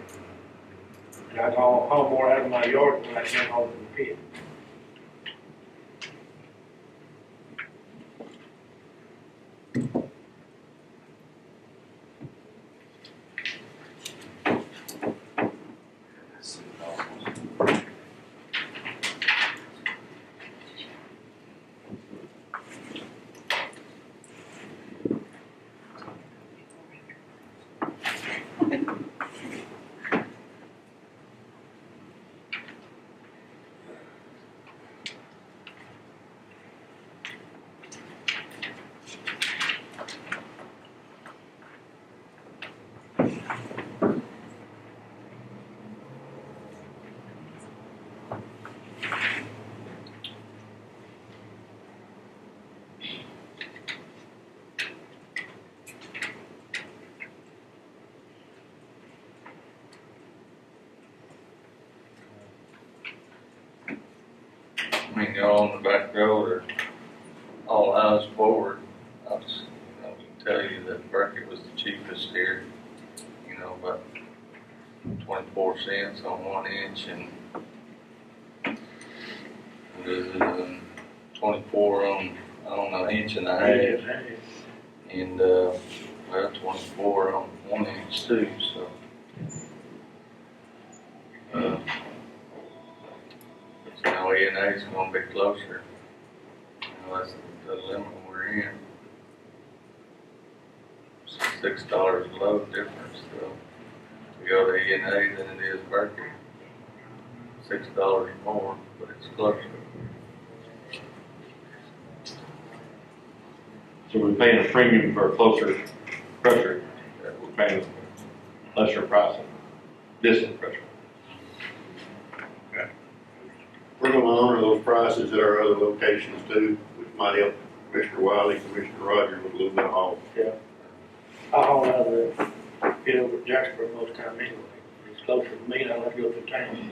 Speaker 4: And I can haul more out of my yard than I can haul in the pit.
Speaker 8: I mean, y'all on the back road or all eyes forward, I just, can tell you that Burkett was the cheapest here, about 24 cents on 1 inch and 24 on, I don't know, inch and a half. And, 24 on 1 inch too, so. E&A is gonna be closer. That's the limit we're in. $6 a load difference, so. We go to E&A than it is Berkeley. $6 more, but it's closer.
Speaker 5: So we're paying a premium for a closer pressure, we're paying lesser price, distant pressure.
Speaker 9: We're gonna honor those prices at our other locations too, which might help Commissioner Wiley, Commissioner Rogers with a little bit of haul.
Speaker 4: I haul out of the pit over at Jacksonville most of the time anyway. It's closer to me, and I don't have to go through town.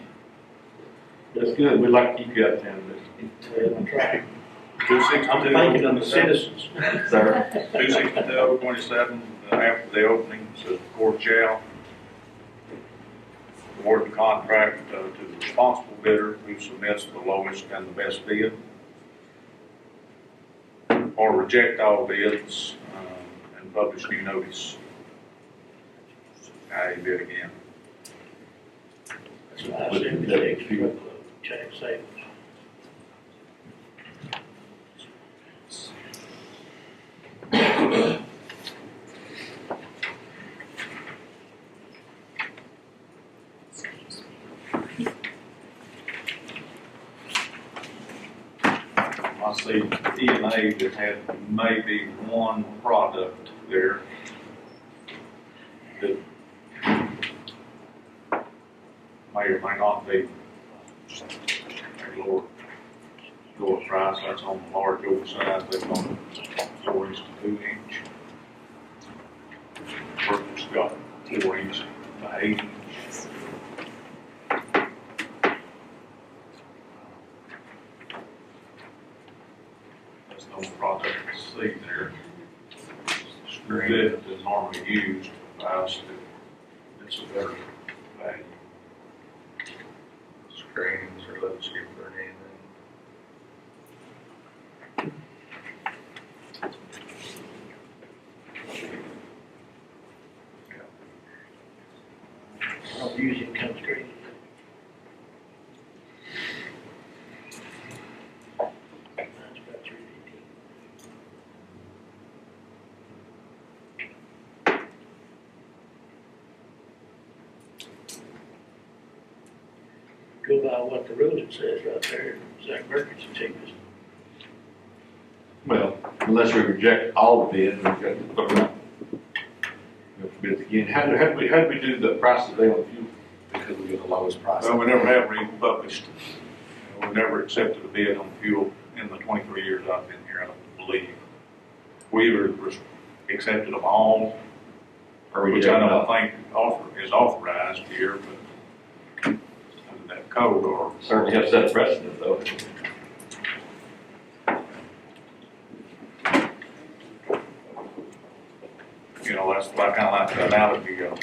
Speaker 5: That's good, we'd like to keep you out of town,
Speaker 4: I'm trying.
Speaker 1: 262.
Speaker 4: I'm thinking of the citizens.
Speaker 5: sir.
Speaker 1: 262-27, after the opening, says the court shall award the contract to the responsible bidder who submits the lowest and the best bid, or reject all bids and publish new notice. How you bid again.
Speaker 4: That's what I said, the next truckload, change savings.
Speaker 1: see E&A that had maybe one product there that may or may not be a lower price. That's on the large oversized, they've gone 4 inch to 2 inch. Purple's got 4 inch to 8 inch. That's the only product I see there. That is normally used by us, it's a better value.
Speaker 8: Screens are a little cheaper than anything.
Speaker 4: I'll use it come straight. That's about $3.18. Go by what the ruling says right there, Zach Burkett's the cheapest.
Speaker 5: Well, unless we reject all the bids, we've got to put it out. Go for bids again. How do we do the price today on fuel?
Speaker 7: Because we get the lowest price.
Speaker 1: Well, we never have republished. We've never accepted a bid on fuel in the 23 years I've been here, I don't believe. We either accepted them all,
Speaker 5: Or we
Speaker 1: which I
Speaker 5: don't
Speaker 1: don't
Speaker 5: know?
Speaker 1: think is authorized here, but under that code or.
Speaker 5: Certainly have set precedent though.
Speaker 1: You know, that's why I kind of like the analogy of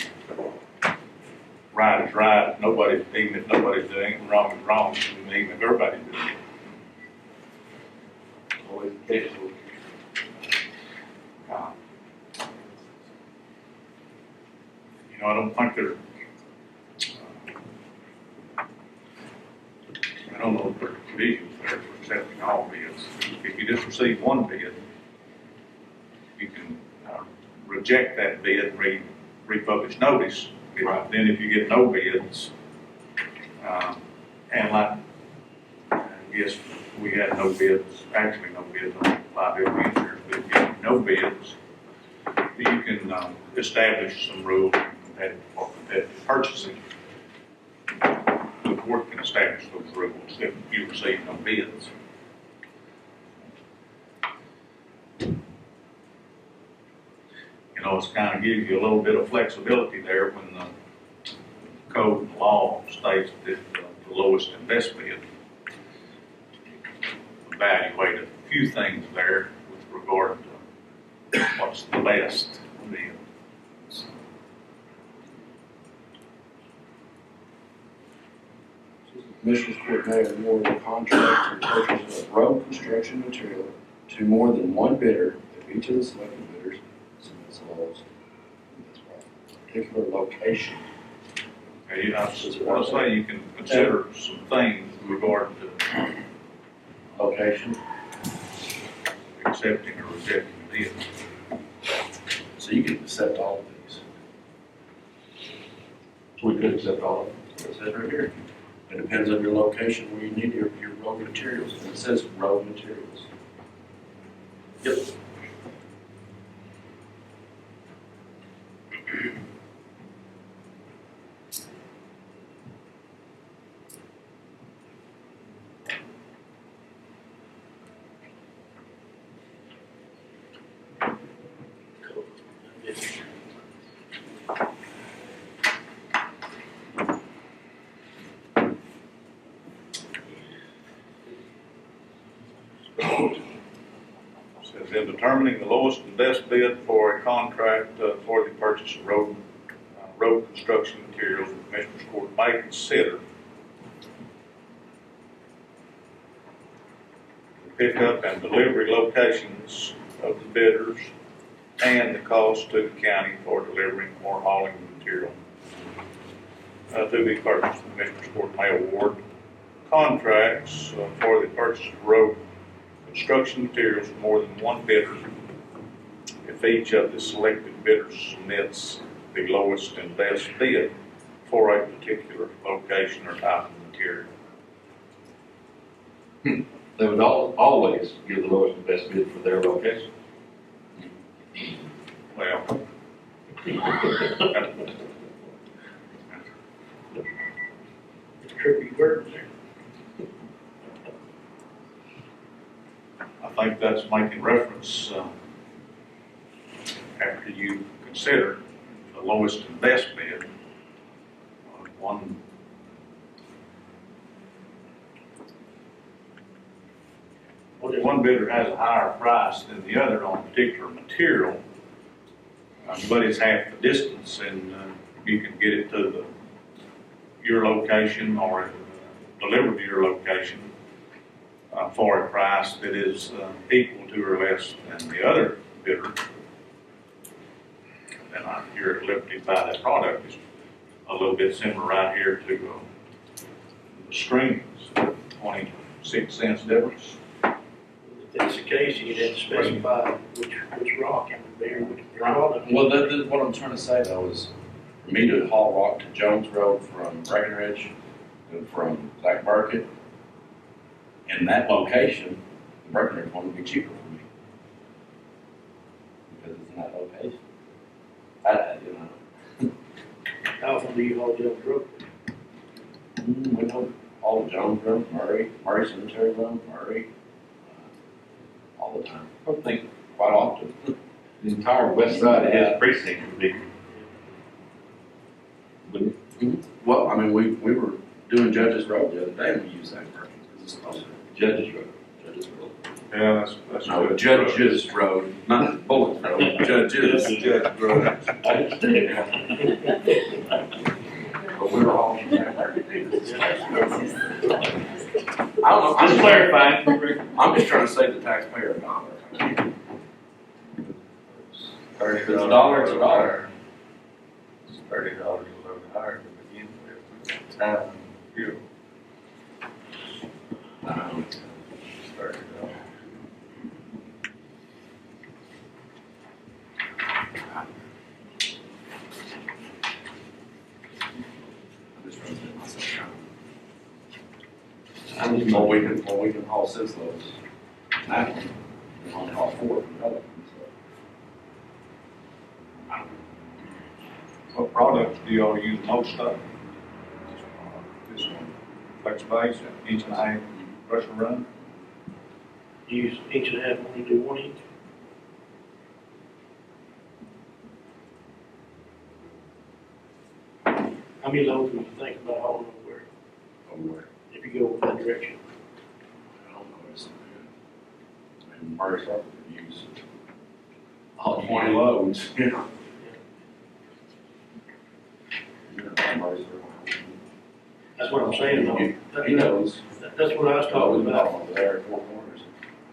Speaker 1: right is right, even if nobody's doing it, wrong is wrong, and even if everybody's doing it.
Speaker 5: Always the case.
Speaker 1: Uh, You know, I don't think they're, I don't know if there are provisions there for accepting all bids. If you just receive one bid, you can reject that bid and republish notice.
Speaker 5: Right.
Speaker 1: Then if you get no bids, and like, I guess we had no bids, actually no bids on liability insurance, but if you have no bids, you can establish some rules for competitive purchasing. The court can establish those rules if you receive no bids. You know, it's kind of gives you a little bit of flexibility there when the code and law states that the lowest and best bid. Evaluate a few things there with regard to what's the best bid.
Speaker 7: Commissioners Court may award a contract to purchase of road construction material to more than one bidder if each of the selected bidders submits a lowest. That's right. Particular location.
Speaker 1: Okay, you know, I say you can consider some things with regard to
Speaker 7: Location.
Speaker 1: accepting or rejecting a bid.
Speaker 7: So you can accept all of these.
Speaker 5: So we could accept all of them.
Speaker 7: It says right here. It depends on your location where you need your road materials. And it says road materials. Yep.
Speaker 1: Says in determining the lowest and best bid for a contract for the purchase of road construction materials, the Commissioners Court may consider the pickup and delivery locations of the bidders and the cost to the county for delivering or hauling the material to be purchased. The Commissioners Court may award contracts for the purchase of road construction materials for more than one bidder if each of the selected bidders submits the lowest and best bid for a particular location or type of material.
Speaker 5: They would always give the lowest and best bid for their location.
Speaker 1: Well,
Speaker 4: It's tricky work there.
Speaker 1: I think that's making reference, after you consider the lowest and best bid. One bidder has a higher price than the other on a particular material, but it's half the distance, and you can get it to your location or delivered to your location for a price that is equal to or less than the other bidder. And you're at liberty to buy that product. It's a little bit similar right here to the screens, 26 cents difference.
Speaker 4: If that's the case, you'd have to specify which rock it would be, or which product.
Speaker 7: Well, what I'm trying to say though is, for me to haul rock to Jones Road from Breckenridge and from Black Burkett, in that location, the Breckenridge one would be cheaper for me. Because it's in that location. You know.
Speaker 4: How often do you haul Jones Road?
Speaker 7: We know all of Jones Road, Murray Cemetery Road, Murray, all the time,
Speaker 5: I think
Speaker 7: quite often.
Speaker 5: the entire west side of his precinct would be.
Speaker 7: Well, I mean, we were doing Judges Road the other day, and we used that parking, because it's closer.
Speaker 5: Judges Road.
Speaker 7: Judges Road.
Speaker 1: Yeah, that's.
Speaker 7: No, Judges Road, not Bullet Road, Judges.
Speaker 1: Judge Road.
Speaker 7: But we were all using that parking. I don't know,
Speaker 5: Just clarifying.
Speaker 7: I'm just trying to save the taxpayer a dollar.
Speaker 8: $30
Speaker 7: It's a dollar, it's a dollar.
Speaker 8: It's $30 a little higher to begin with. Time, fuel, it's $30.
Speaker 7: I'm just trying to save myself time.
Speaker 5: I'm just
Speaker 7: Or we can haul 6 loads. That one, we only haul 4 from the other one, so. I don't know.
Speaker 1: What products do y'all use most of? This one, flex base, inch and a half, pressure run.
Speaker 4: Use inch and a half, only do 1 inch. How many loads would you think about hauling over if you go that direction?
Speaker 7: I don't know, it's, I mean, Murray Circle could use all 20 loads, you know. You know, Murray Circle.
Speaker 4: That's what I'm saying, though.
Speaker 7: He knows.
Speaker 4: That's what I was talking about.
Speaker 7: Over there at Four Corners.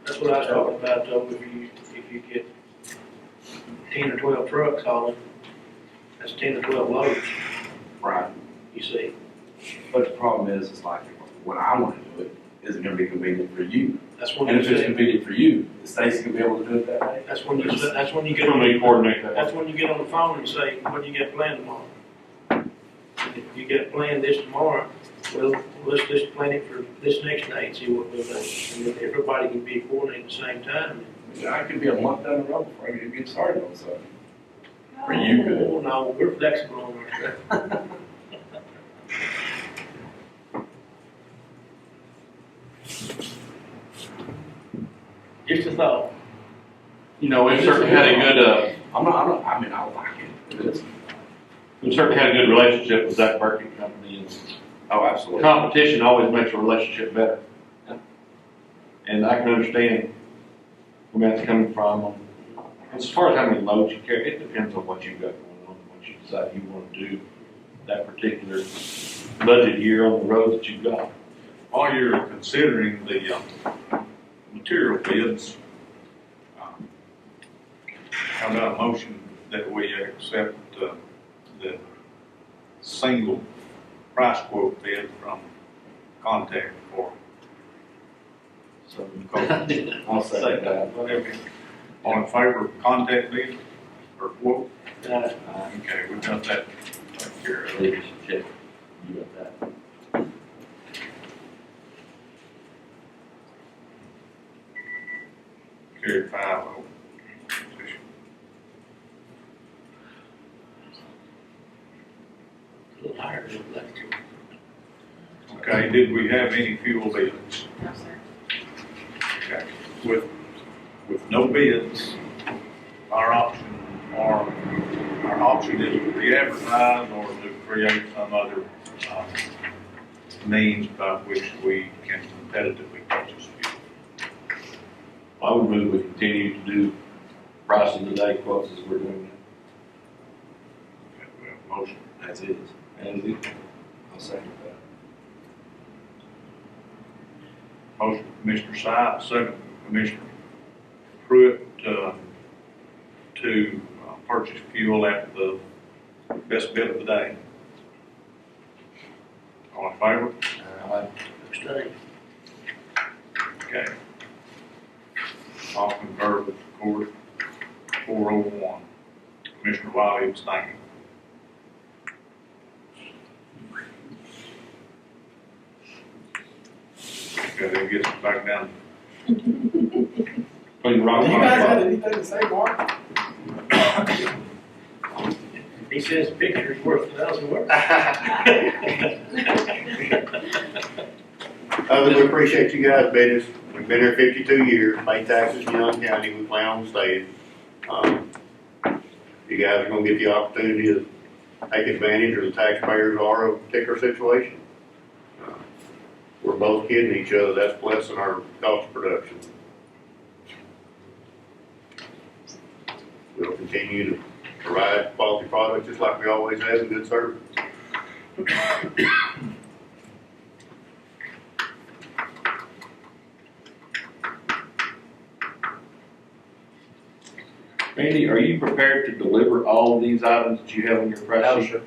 Speaker 4: That's what I was talking about, though, if you get 10 or 12 trucks hauling, that's 10 or 12 loads,
Speaker 7: Right.
Speaker 4: you see.
Speaker 7: But the problem is, it's like, when I want to do it, is it gonna be convenient for you?
Speaker 4: That's when
Speaker 7: And
Speaker 4: you
Speaker 7: if it's
Speaker 4: say,
Speaker 7: convenient for you, is Stacy gonna be able to do it that way?
Speaker 4: that's when you get
Speaker 5: Let
Speaker 4: on,
Speaker 5: me coordinate that.
Speaker 4: that's when you get on the phone and say, what do you got planned tomorrow? If you got planned this tomorrow, well, let's just plan it for this next day and see what we'll do. And if everybody can be coordinated at the same time.
Speaker 7: I could be a month down the road before I get started on something. Or you could.
Speaker 4: Oh, no, we're flexible on our stuff. Just a thought.
Speaker 5: You know, we've certainly had a good,
Speaker 7: I mean, I like it. It is.
Speaker 5: we've certainly had a good relationship with Zach Burkett Company, and
Speaker 7: Oh, absolutely.
Speaker 5: competition always makes a relationship better. And I can understand where that's coming from. As far as how many loads you carry, it depends on what you've got going on, what you decide you want to do that particular budget year on the road that you've got.
Speaker 1: While you're considering the material bids, how about a motion that we accept the single price quote bid from Contact for
Speaker 7: I'll say that.
Speaker 1: whatever. All in favor of Contact bid or quote?
Speaker 4: Uh,
Speaker 1: Okay, we've got that taken care of.
Speaker 5: Check. You got that.
Speaker 4: A little higher than electric.
Speaker 1: Okay, did we have any fuel bids?
Speaker 2: No, sir.
Speaker 1: Okay, with no bids, our option is to re-advertise or to create some other, means by which we can competitively purchase fuel.
Speaker 5: I would move we continue to do price of the day quotes as we're doing
Speaker 1: Okay, we have a motion.
Speaker 5: now. As is. As is.
Speaker 7: I'll second that.
Speaker 1: Motion from Commissioner Syed, second from Commissioner Pruitt, to purchase fuel at the best bid of the day. All in favor?
Speaker 4: Abstain.
Speaker 1: Okay. I'll concur with the court, 401. Commissioner Wiley abstaining. Okay, that gets us back down.
Speaker 5: Clean rock.
Speaker 10: Do you guys have anything to say, Mark?
Speaker 4: He says picture's worth 1,000 words.
Speaker 9: We appreciate you guys' business. We've been here 52 years, paid taxes in Young County, we plan on staying. You guys are gonna get the opportunity to take advantage of the taxpayers are of a particular situation. We're both kidding each other, that's blessing our cost of production. We'll continue to provide quality products just like we always have and good service.
Speaker 5: Randy, are you prepared to deliver all of these items that you have on your price
Speaker 11: No,
Speaker 5: sheet?
Speaker 11: sir.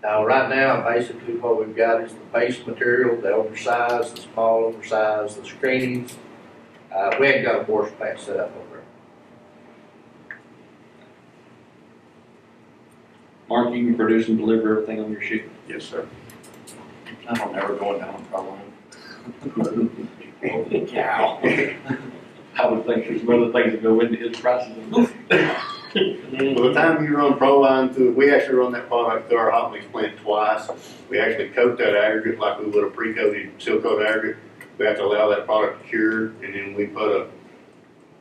Speaker 11: Now, right now, basically what we've got is the base material, the oversized, the small oversized, the screenings. We ain't got a wash plant set up over there.
Speaker 5: Mark, you can produce and deliver everything on your sheet?
Speaker 9: Yes, sir.
Speaker 7: I don't ever going down the line.
Speaker 5: Cow. I would think there's some other things that go into his prices.
Speaker 9: By the time you run Proline through, we actually run that product through our hot mix plant twice. We actually coat that aggregate like we would a pre-coated seal coat aggregate. We have to allow that product to cure, and then we put a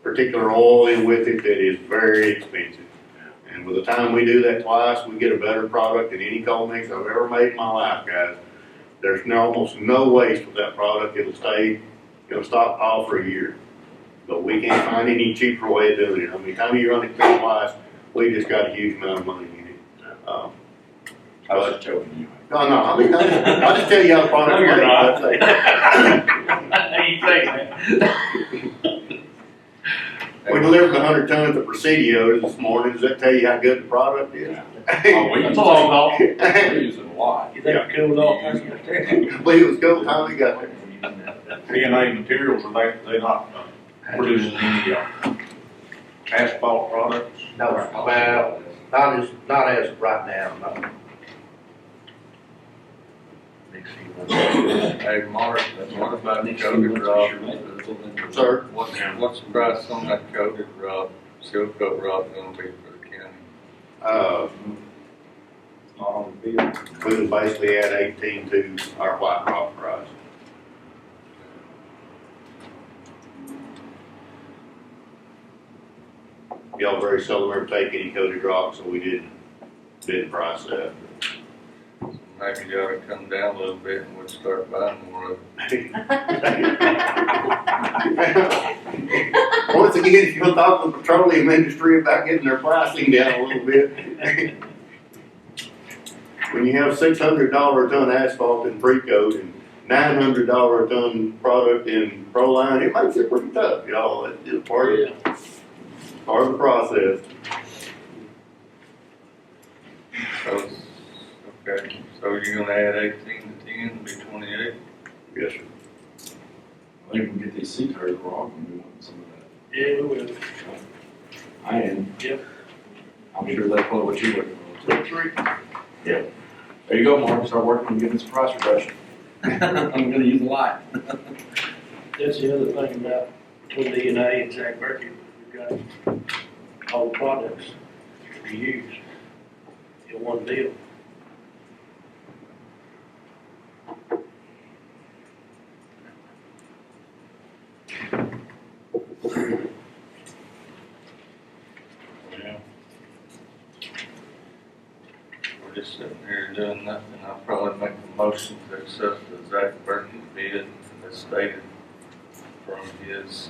Speaker 9: particular oil in with it that is very expensive. And by the time we do that twice, we get a better product than any cold mix I've ever made in my life, guys. There's almost no waste with that product. It'll stockpile for a year. But we can't find any cheaper way of doing it. I mean, time you run it through twice, we just got a huge amount of money in it.
Speaker 7: I was just joking you.
Speaker 9: No, I mean, I'll just tell you how the product
Speaker 5: No, you're not.
Speaker 9: made.
Speaker 5: How you think that?
Speaker 9: We delivered 100 tons of Presidio this morning. Does that tell you how good the product is?
Speaker 5: That's a long haul.
Speaker 7: We're using a lot.
Speaker 4: You think it cooled off?
Speaker 9: I believe it was cold time we got there.
Speaker 1: P&A materials, they're not producing any asphalt products?
Speaker 11: No, well, not as of right now, no.
Speaker 8: Hey, Mark, what about the coated rock?
Speaker 9: Sir?
Speaker 8: What's the price on that coated rock, seal coat rock gonna be for the county?
Speaker 1: Not on the bill.
Speaker 9: We would basically add 18 to our white rock price. Y'all very seldom ever take any coated rock, so we didn't price that.
Speaker 8: Maybe you ought to come down a little bit and we'll start buying more of it.
Speaker 9: Once again, if you'll talk to the petroleum industry about getting their pricing down a little bit. When you have $600 a ton asphalt in pre-coat and $900 a ton product in Proline, it makes it pretty tough, y'all. It's just part of the process.
Speaker 8: So, okay, so you're gonna add 18 to 10, be 28?
Speaker 9: Yes, sir.
Speaker 7: I think we get these sea turtles rock and we want some of that.
Speaker 4: Yeah, we will.
Speaker 7: I am.
Speaker 4: Yep.
Speaker 7: I'm sure that's probably what you're looking for.
Speaker 4: 3.
Speaker 7: There you go, Mark. Start working on getting this price reduction. I'm gonna use a lot.
Speaker 4: That's the other thing about between DNA and Zach Berkey, we've got all the products to be used in one deal.
Speaker 8: we're just sitting here doing nothing, I'll probably make a motion to accept the Zach Burton bid as stated from his,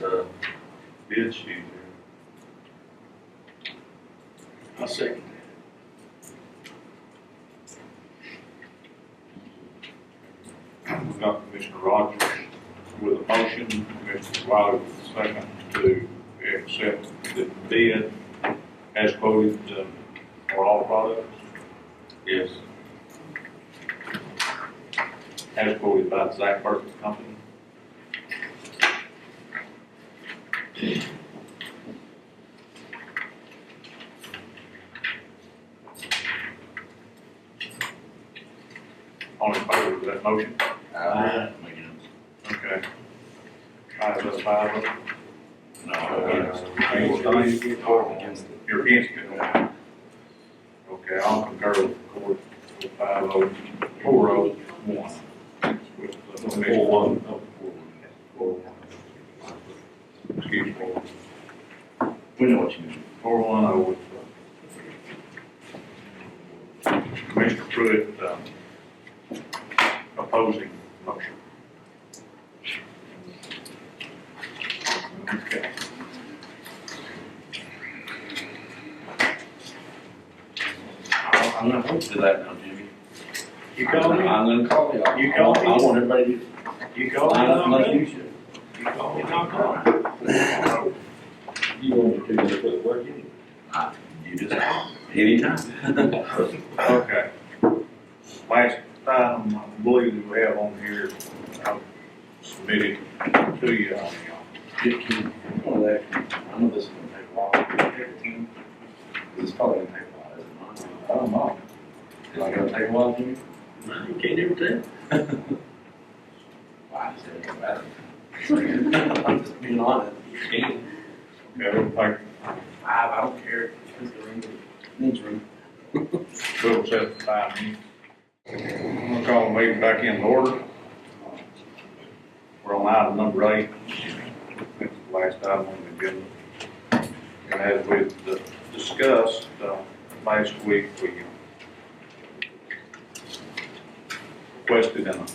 Speaker 8: bid sheet here.
Speaker 4: I'll second
Speaker 1: We've got Commissioner Rogers with a motion, Commissioner Wiley with a second to accept the bid as quoted for all products,
Speaker 8: Yes.
Speaker 1: as quoted by the Zach Burton Company. All in favor of that motion?
Speaker 4: Aye.
Speaker 1: Okay. All right, that's five of them. You're against it? Okay, I'll concur with the court with 5-0, 4-0, 1. With the Commissioner. 4-1. 4-1. Excuse me.
Speaker 7: We know what you mean.
Speaker 1: 4-1-0 with Commissioner Pruitt opposing motion. Okay.
Speaker 7: I'm not going to do that now, Jimmy.
Speaker 4: You call me?
Speaker 7: I'm gonna call you.
Speaker 4: You call me?
Speaker 7: I want everybody
Speaker 4: You
Speaker 7: to
Speaker 4: call me,
Speaker 7: line up like
Speaker 4: knock
Speaker 7: you
Speaker 4: out?
Speaker 7: should.
Speaker 4: You call me, knock out?
Speaker 7: You want to do this for the work anyway? You just, anytime.
Speaker 1: Okay. Last item, I believe we have on here, I've submitted to you.
Speaker 7: I know this is gonna take a while. This is probably gonna take a while, is it not? I don't know. Is it gonna take a while, Jimmy?
Speaker 4: You can't never tell.
Speaker 7: Why does it matter? I'm just being honest. You can't.
Speaker 1: Okay, we'll take,
Speaker 7: I don't care. It's the ring. Needs room.
Speaker 1: we'll set the time. We'll call the meeting back in order. We're on item number 8. That's the last item on the agenda. And as we discussed last week, we requested in a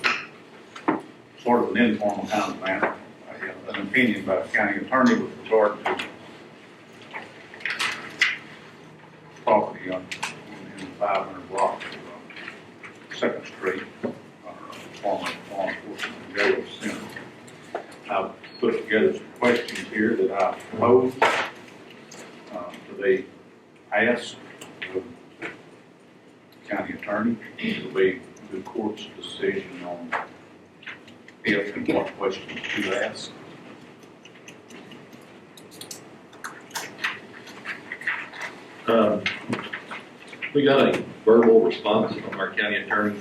Speaker 1: sort of an informal kind of manner, an opinion by the county attorney with regard to property on in 500 block of 2nd Street, former law enforcement jail center. I've put together some questions here that I posed to be asked of the county attorney. It'll be the court's decision on if and what questions to ask.
Speaker 5: We got a verbal response from our county attorney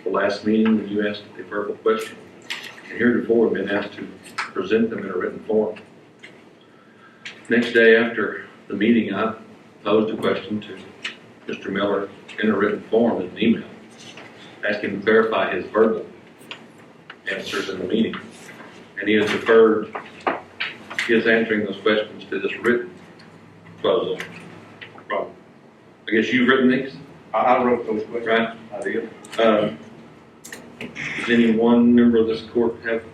Speaker 5: the last meeting when you asked a verbal question. And heretofore, we've been asked to present them in a written form. Next day after the meeting, I posed a question to Mr. Miller in a written form in an email, asking him to verify his verbal answers in the meeting. And he has deferred his answering those questions to this written proposal. I guess you've written these,
Speaker 1: I wrote those questions.
Speaker 5: right?
Speaker 1: I did.
Speaker 5: Does any one member of this court have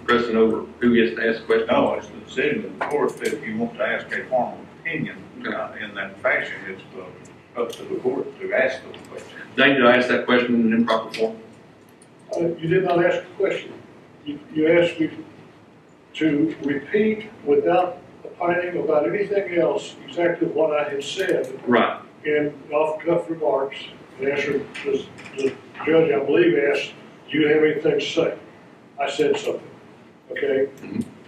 Speaker 5: precedent over who gets to ask questions?
Speaker 1: No, it's the decision of the court that if you want to ask a formal opinion in that fashion, it's up to the court to ask those questions.
Speaker 5: Dane, did I ask that question in an improper form?
Speaker 10: You did not ask a question. You asked me to repeat without opining about anything else exactly what I had said
Speaker 5: Right.
Speaker 10: in off-the-cuff remarks. The answer, the judge, I believe, asked, do you have anything to say? I said something, okay?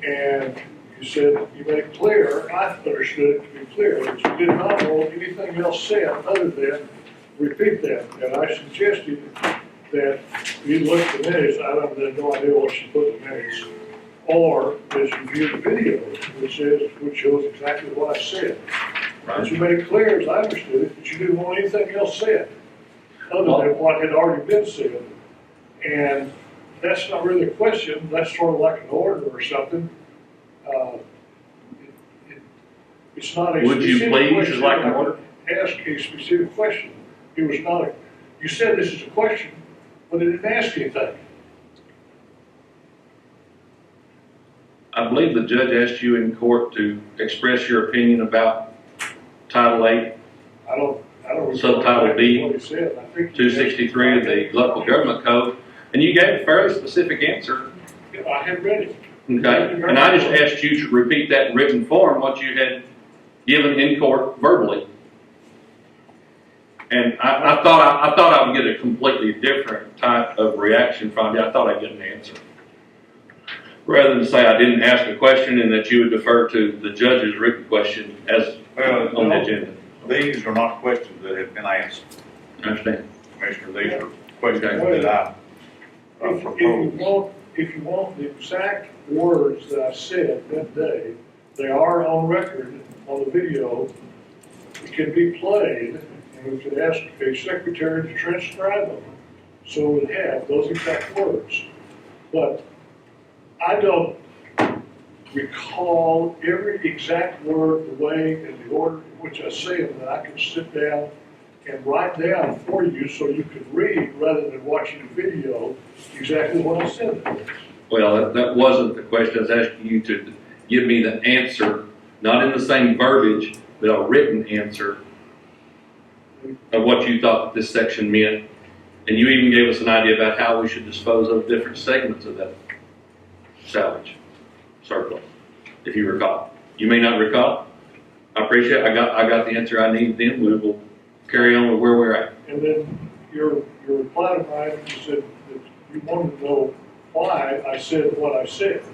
Speaker 10: And you said, you made it clear, I understood it to be clear, that you did not want anything else said other than repeat that. And I suggested that you look at the minutes, I have no idea what she put in the minutes, or that you view the video, which shows exactly what I said. But you made it clear, as I understood it, that you didn't want anything else said, other than what had already been said. And that's not really a question, that's sort of like an order or something. It's not a
Speaker 5: Would you
Speaker 10: specific
Speaker 5: please,
Speaker 10: question.
Speaker 5: is like an order?
Speaker 10: ask a specific question. It was not a, you said this is a question, but it didn't ask anything.
Speaker 5: I believe the judge asked you in court to express your opinion about Title VIII,
Speaker 10: I don't recall
Speaker 5: Subtitle B,
Speaker 10: what he said. I think he asked-
Speaker 5: 263 of the local government code, and you gave a fairly specific answer,
Speaker 10: I had read it.
Speaker 5: okay? And I just asked you to repeat that in written form, what you had given in court verbally. And I thought I would get a completely different type of reaction from you. I thought I'd get an answer. Rather than say I didn't ask a question and that you would defer to the judge's written question as on the agenda.
Speaker 1: These are not questions that have been asked,
Speaker 5: I understand.
Speaker 1: Commissioner, these are questions that I proposed.
Speaker 10: If you want the exact words that I said that day, they are on record on the video. It can be played, and we could ask a secretary to transcribe them, so we have those exact words. But I don't recall every exact word, the way and the order in which I say them, that I can sit down and write down for you so you can read rather than watching the video exactly what I said.
Speaker 5: Well, that wasn't the question. I was asking you to give me the answer, not in the same verbiage, but a written answer of what you thought this section meant. And you even gave us an idea about how we should dispose of different segments of that salvage surplus, if you recall. You may not recall. I appreciate it. I got the answer I needed then. We will carry on with where we're at.
Speaker 10: And then your reply to mine, you said that you wanted to know why I said what I said.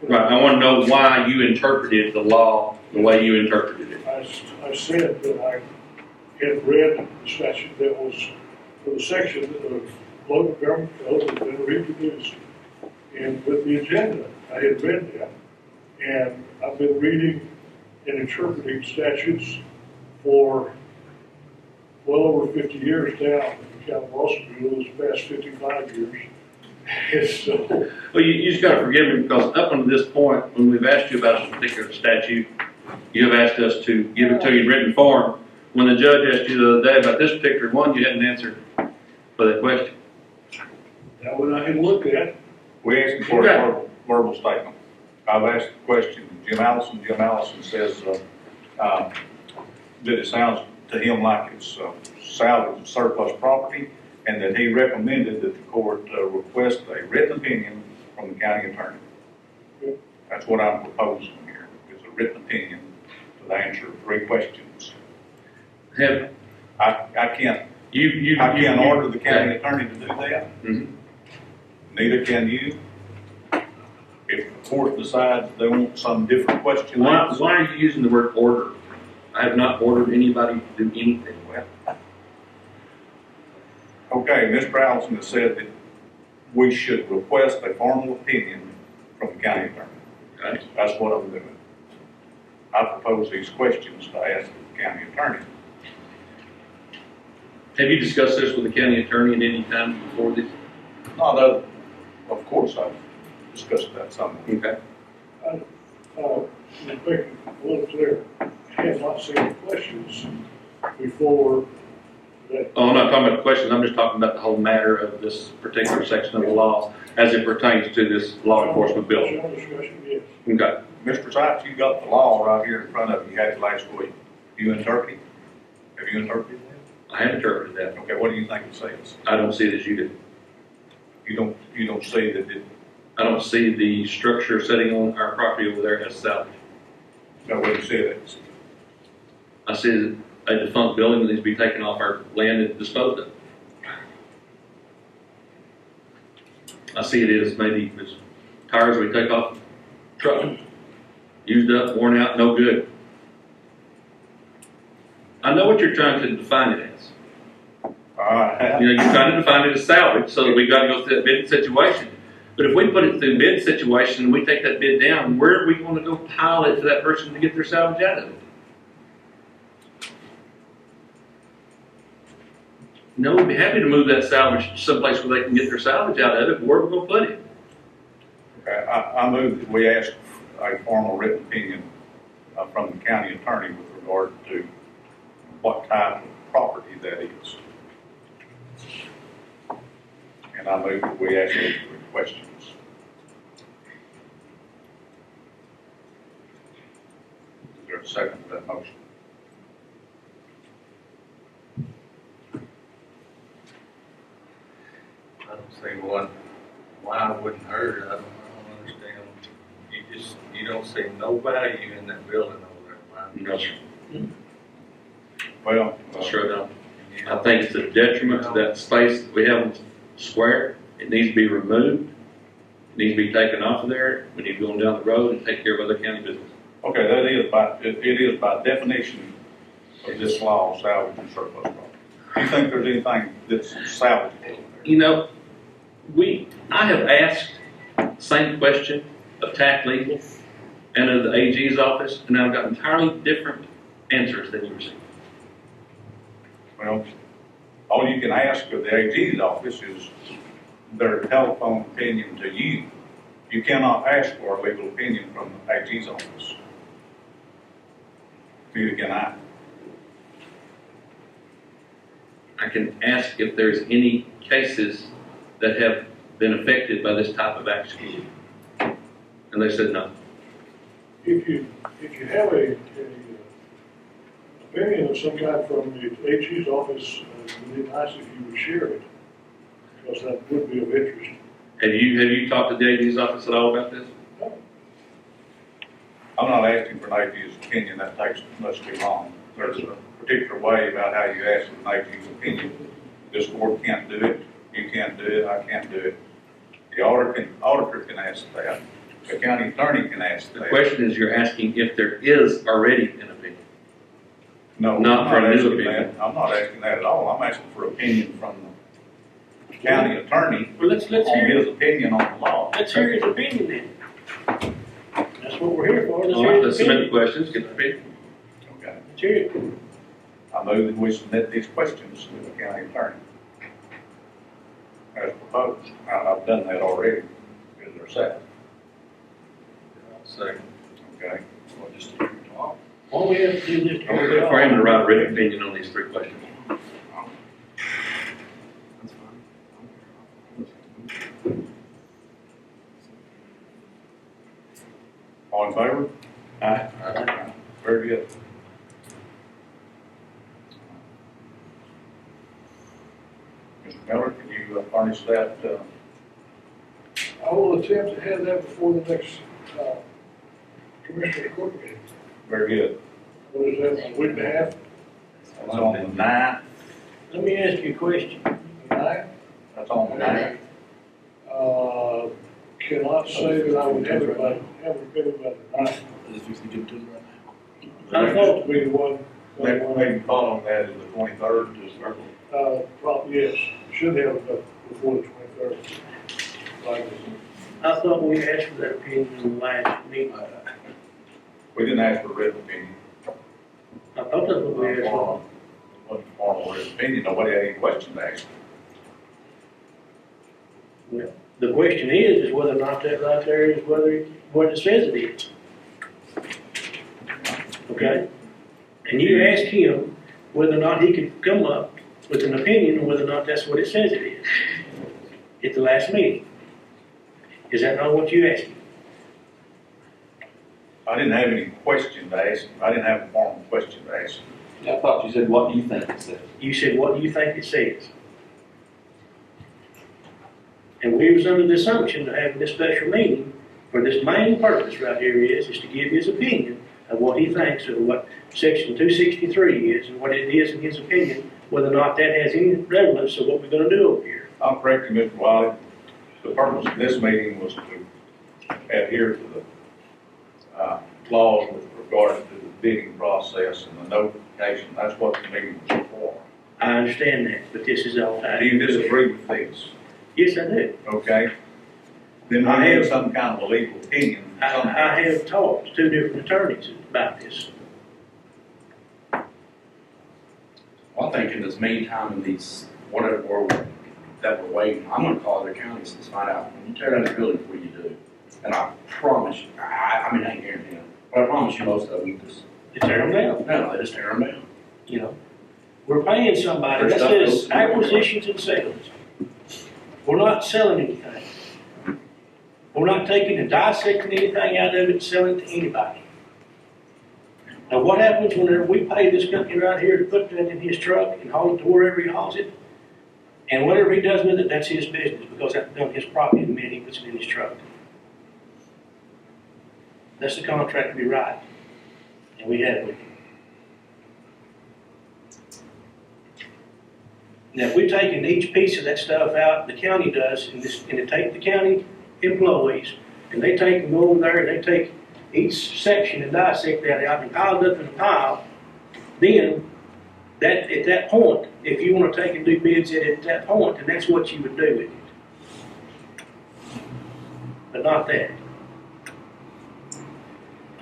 Speaker 5: Right, I want to know why you interpreted the law the way you interpreted it.
Speaker 10: I said that I had read the statute that was for the section of local government code that had been reproduced. And with the agenda, I had read that. And I've been reading and interpreting statutes for well over 50 years now. At the Cal Law School, this past 55 years. And so,
Speaker 5: Well, you just got to forgive me because up until this point, when we've asked you about a particular statute, you have asked us to give it to you in written form. When the judge asked you the other day about this particular one, you hadn't answered for that question.
Speaker 10: now when I had looked at,
Speaker 1: We asked for a verbal statement. I've asked the question, Jim Allison says, that it sounds to him like it's salvage surplus property, and that he recommended that the court request a written opinion from the county attorney. That's what I'm proposing here, is a written opinion to answer 3 questions.
Speaker 5: Have
Speaker 1: I can't order the county attorney to do that.
Speaker 5: Mhm.
Speaker 1: Neither can you. If the court decides they want some different question
Speaker 5: Why
Speaker 1: answered,
Speaker 5: are you using the word order? I have not ordered anybody to do anything.
Speaker 1: okay, Mr. Allison has said that we should request a formal opinion from the county attorney.
Speaker 5: Okay.
Speaker 1: That's what I'm doing. I propose these questions to ask the county attorney.
Speaker 5: Have you discussed this with the county attorney at any time before this?
Speaker 1: Although, of course, I've discussed that somewhat.
Speaker 5: Okay.
Speaker 10: to make it a little clear, I have not seen the questions before that.
Speaker 5: Oh, I'm not talking about the questions, I'm just talking about the whole matter of this particular section of the law as it pertains to this law enforcement bill.
Speaker 10: General discussion, yes.
Speaker 5: Okay.
Speaker 1: Mr. Sykes, you got the law right here in front of you. You had it last week. You interpreted? Have you interpreted that?
Speaker 5: I have interpreted that.
Speaker 1: Okay, what do you think it says?
Speaker 5: I don't see it as you do.
Speaker 1: You don't see that it,
Speaker 5: I don't see the structure sitting on our property over there as salvage.
Speaker 1: that what you said it is.
Speaker 5: I see a defunct building that needs to be taken off our land and disposed of. I see it as maybe it's tires we take off the truck, used up, worn out, no good. I know what you're trying to define it as. You know, you're trying to define it as salvage, so that we've got to go through that bid situation. But if we put it through bid situation and we take that bid down, where are we going to go pile it to that person to get their salvage out of it? No, we'd be happy to move that salvage someplace where they can get their salvage out of it, but where are we going to put it?
Speaker 1: Okay, I move that we ask a formal written opinion from the county attorney with regard to what type of property that is. And I move that we ask these three questions. Is there a second to that motion?
Speaker 8: I don't see why it wouldn't hurt, I don't understand. You don't see no value in that building over there, why?
Speaker 5: No, sir.
Speaker 1: Well,
Speaker 5: Sure don't. I think it's a detriment to that space that we have on the square. It needs to be removed. It needs to be taken off of there. We need to go on down the road and take care of other county business.
Speaker 1: okay, that is it is by definition of this law, salvage and surplus property. Do you think there's anything that's salvageable?
Speaker 5: You know, I have asked the same question of TAC Legal and of the AG's office, and I've got entirely different answers than you received.
Speaker 1: Well, all you can ask of the AG's office is their telephone opinion to you. You cannot ask for a legal opinion from the AG's office. Neither can I.
Speaker 5: I can ask if there's any cases that have been affected by this type of action. And they said no.
Speaker 10: If you have a opinion of some kind from the AG's office, it would be nice if you would share it, because that would be of interest.
Speaker 5: Have you talked to the AG's office at all about this?
Speaker 1: I'm not asking for an AG's opinion, that takes much too long. There's a particular way about how you ask for an AG's opinion. This board can't do it, you can't do it, I can't do it. The auditor can ask that, the county attorney can ask
Speaker 5: The
Speaker 1: that.
Speaker 5: question is, you're asking if there is already an opinion.
Speaker 1: No,
Speaker 5: Not for
Speaker 1: I'm
Speaker 5: a
Speaker 1: not
Speaker 5: new
Speaker 1: asking
Speaker 5: opinion.
Speaker 1: that. I'm not asking that at all. I'm asking for opinion from the county attorney
Speaker 4: Well, let's
Speaker 1: on
Speaker 4: hear,
Speaker 1: his opinion on the law.
Speaker 4: let's hear his opinion then. That's what we're here for, let's
Speaker 5: All
Speaker 4: hear
Speaker 5: right,
Speaker 4: his
Speaker 5: let's submit the
Speaker 4: opinion.
Speaker 5: questions, get the opinion.
Speaker 1: Okay.
Speaker 4: Let's hear it.
Speaker 1: I move that we submit these questions to the county attorney as proposed. I've done that already. Is there a second?
Speaker 8: Second.
Speaker 1: Okay.
Speaker 7: Well, just to talk.
Speaker 4: All we have to do is.
Speaker 5: For him to write a written opinion on these three questions.
Speaker 7: That's fine.
Speaker 1: All in favor? Aye. Very good. Mr. Miller, can you furnish that,
Speaker 10: I will attempt to have that before the next, commissioner court meeting.
Speaker 1: very good.
Speaker 10: What is that, a week and a half?
Speaker 1: That's on the ninth.
Speaker 4: Let me ask you a question.
Speaker 10: Nine?
Speaker 1: That's on the ninth.
Speaker 10: Cannot say that I would have it by the ninth.
Speaker 4: I thought,
Speaker 10: Be the one.
Speaker 1: Next meeting following that is the 23rd to circle.
Speaker 10: Probably, yes, should have it before the 23rd. Like,
Speaker 4: I thought we asked for that opinion in the last meeting.
Speaker 1: We didn't ask for a written opinion.
Speaker 4: I thought that's what we asked for.
Speaker 1: Wasn't formal written opinion, nobody had any question to ask.
Speaker 4: The question is whether or not that right there is what it says it is. Okay? And you ask him whether or not he could come up with an opinion on whether or not that's what it says it is at the last meeting. Is that not what you asked him?
Speaker 1: I didn't have any question to ask him. I didn't have a formal question to ask him.
Speaker 5: I thought you said, what do you think it says?
Speaker 4: You said, what do you think it says? And we was under the assumption of having this special meeting for this main purpose right here is to give his opinion of what he thinks of what section 263 is and what it is in his opinion, whether or not that has any relevance to what we're gonna do over here.
Speaker 1: I'll correct you, Mr. Wiley. The purpose of this meeting was to adhere to the laws with regard to the bidding process and the notification. That's what the meeting was for.
Speaker 4: I understand that, but this is all tied.
Speaker 1: Do you disagree with this?
Speaker 4: Yes, I do.
Speaker 1: Okay? Then we need some kind of a legal opinion.
Speaker 4: I have talked to two different attorneys about this.
Speaker 7: Well, I think in this meantime, in these, whatever, that we're waiting, I'm gonna call the counties and find out, when you tear down the building, what you do? And I promise you, I ain't guaranteeing, but I promise you most of them just,
Speaker 4: They tear them down,
Speaker 7: no, they just tear them down.
Speaker 4: you know. We're paying somebody, that says acquisitions and sales. We're not selling anything. We're not taking and dissecting anything out of it and selling it to anybody. Now, what happens whenever we pay this company right here to put that in his truck and haul it to wherever he hauls it? And whatever he does with it, that's his business, because that's on his property the minute he puts it in his truck. That's the contract we write, and we have with him. Now, if we're taking each piece of that stuff out, the county does, and they take the county employees, and they take and go over there, and they take each section and dissect that out and pile it up in a pile, then, that, at that point, if you wanna take and do bids at that point, then that's what you would do with it. But not that.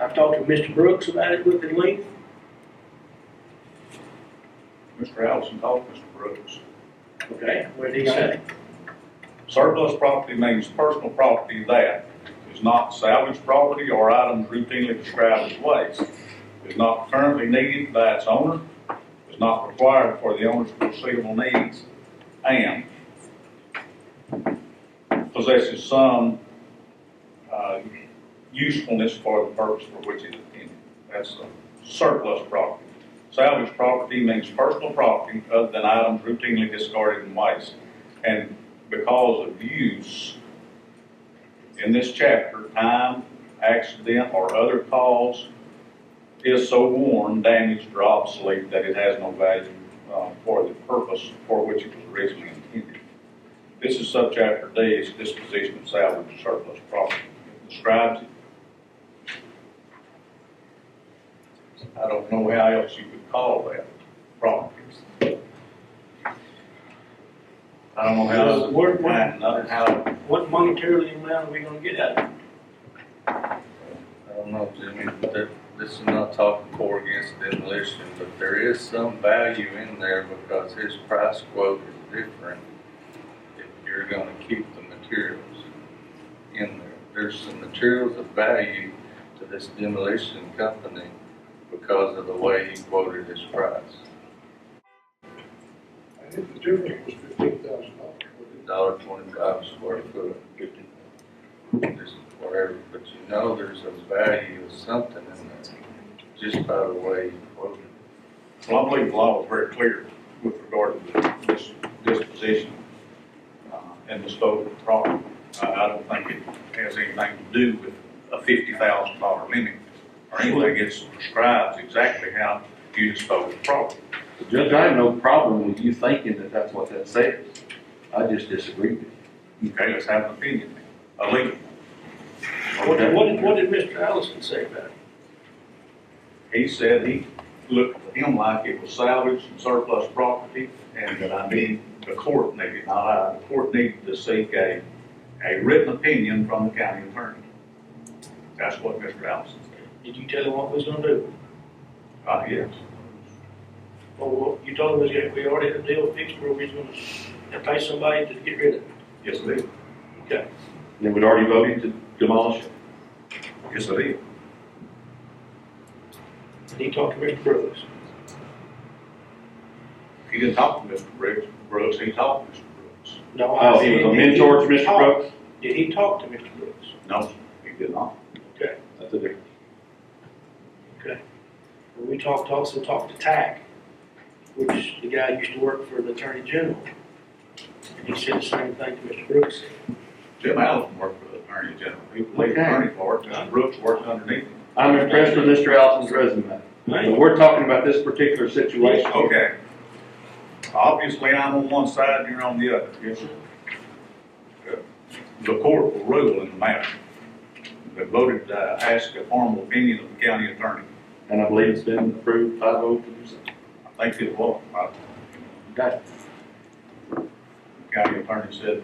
Speaker 4: I've talked to Mr. Brooks about it within length.
Speaker 1: Mr. Allison talked to Mr. Brooks.
Speaker 4: Okay, what did he say?
Speaker 1: Surplus property means personal property that is not salvage property or items routinely described as waste, is not currently needed by its owner, is not required for the owner's foreseeable needs, and possesses some usefulness for the purpose for which it is intended. That's surplus property. Salvage property means personal property other than items routinely discarded in waste. And because of use, in this chapter, time, accident, or other cause is so worn, damaged, or obsolete that it has no value for the purpose for which it was originally intended. This is subchapter D, is disposition of salvage or surplus property. It describes it. I don't know how else you could call that property. I don't know how,
Speaker 4: What monetarily amount are we gonna get out of it?
Speaker 8: I don't know, Jimmy, but this is not talking for or against demolition, but there is some value in there because his price quote is different if you're gonna keep the materials in there. There's some materials of value to this demolition company because of the way he quoted his price.
Speaker 10: I think the difference was $15,000.
Speaker 8: $1.25 square foot, just whatever, but you know there's a value of something in there, just by the way he quoted.
Speaker 1: well, I believe the law is very clear with regard to this disposition and disposal of property. I don't think it has anything to do with a $50,000 limit or anything. It prescribes exactly how you dispose of property.
Speaker 5: Judge, I have no problem with you thinking that that's what that says. I just disagree with you.
Speaker 1: Okay, let's have an opinion, a legal
Speaker 4: What did Mr. Allison say about it?
Speaker 1: He said he looked at him like it was salvage and surplus property, and that the court needed, not I, the court needed to seek a written opinion from the county attorney. That's what Mr. Allison said.
Speaker 4: Did you tell him what we was gonna do?
Speaker 1: Yes.
Speaker 4: Well, you told us that we already had a deal fixed where we was gonna pay somebody to get rid of it.
Speaker 1: Yes, I did.
Speaker 4: Okay.
Speaker 5: And we'd already voted to demolish it.
Speaker 1: Yes, I did.
Speaker 4: And he talked to Mr. Brooks.
Speaker 1: He didn't talk to Mr. Brooks, he talked to Mr. Brooks.
Speaker 4: No.
Speaker 5: Oh, he was a mentor to Mr. Brooks?
Speaker 4: Did he talk to Mr. Brooks?
Speaker 1: No, he did not.
Speaker 4: Okay.
Speaker 5: That's a difference.
Speaker 4: Okay. Well, we also talked to TAC, which the guy used to work for the Attorney General. And he said the same thing to Mr. Brooks.
Speaker 1: Jim Allison worked for the Attorney General. He was the attorney for it, and Brooks worked underneath him.
Speaker 5: I'm impressed with Mr. Allison's resume. But we're talking about this particular situation.
Speaker 1: Okay. Obviously, I'm on one side, you're on the other. Yes, sir. The court will rule in the matter. They voted to ask a formal opinion of the county attorney.
Speaker 5: And I believe it's been approved 5-0 to do so.
Speaker 1: I think it was.
Speaker 5: Okay.
Speaker 1: The county attorney said,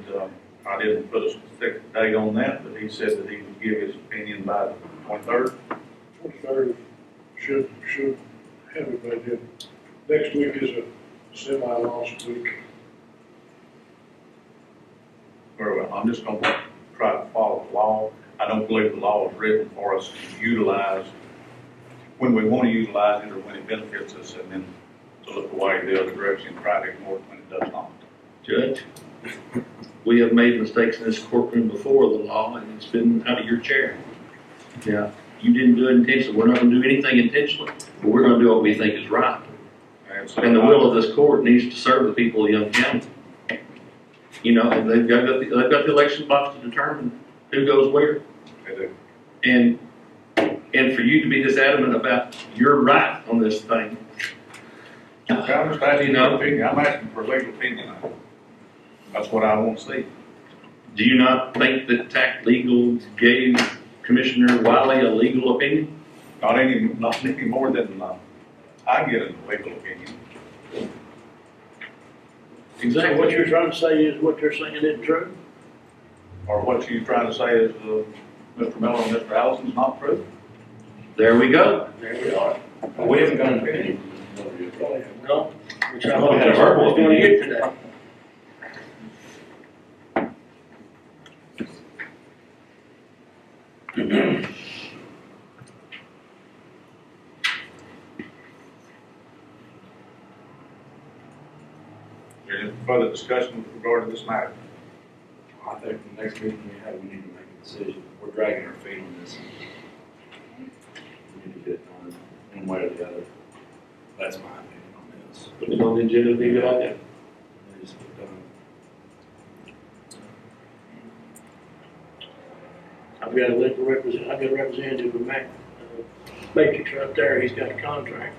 Speaker 1: I didn't put a specific date on that, but he said that he would give his opinion by the 23rd.
Speaker 10: 23rd should have it by then. Next week is a semi-lost week.
Speaker 1: Very well, I'm just gonna try to follow the law. I don't believe the law is written for us to utilize when we want to utilize it or when it benefits us and then to look away the other direction and try to ignore it when it does not.
Speaker 5: Judge, we have made mistakes in this courtroom before the law, and it's been out of your chair. Yeah, you didn't do it intentionally. We're not gonna do anything intentionally, but we're gonna do what we think is right.
Speaker 1: And so
Speaker 5: And the will of this court needs to serve the people of Young County. You know, and they've got the election box to determine who goes where.
Speaker 1: they do.
Speaker 5: And for you to be this adamant about you're right on this thing.
Speaker 1: I understand
Speaker 5: You
Speaker 1: your
Speaker 5: know,
Speaker 1: opinion, I'm asking for a legal opinion on it. That's what I want to see.
Speaker 5: do you not think that TAC Legal gave Commissioner Wiley a legal opinion?
Speaker 1: Not any more than, I get a legal opinion.
Speaker 4: So what you're trying to say is what they're saying isn't true?
Speaker 1: Or what you're trying to say is, Mr. Miller and Mr. Allison's not true?
Speaker 5: There we go.
Speaker 4: There we are.
Speaker 7: We haven't got an opinion.
Speaker 4: No, which I
Speaker 5: We
Speaker 4: hope
Speaker 5: had a
Speaker 4: that's
Speaker 5: verbal
Speaker 4: what we're gonna
Speaker 5: opinion.
Speaker 4: get today.
Speaker 1: Any further discussion with regard to this matter?
Speaker 7: I think the next meeting we have, we need to make a decision. We're dragging our feet on this. We need to get it done one way or the other. That's my opinion on this.
Speaker 5: Put it on the agenda, would be a good idea.
Speaker 7: It needs to get done.
Speaker 4: I've got a representative of Matrix right there, he's got a contract.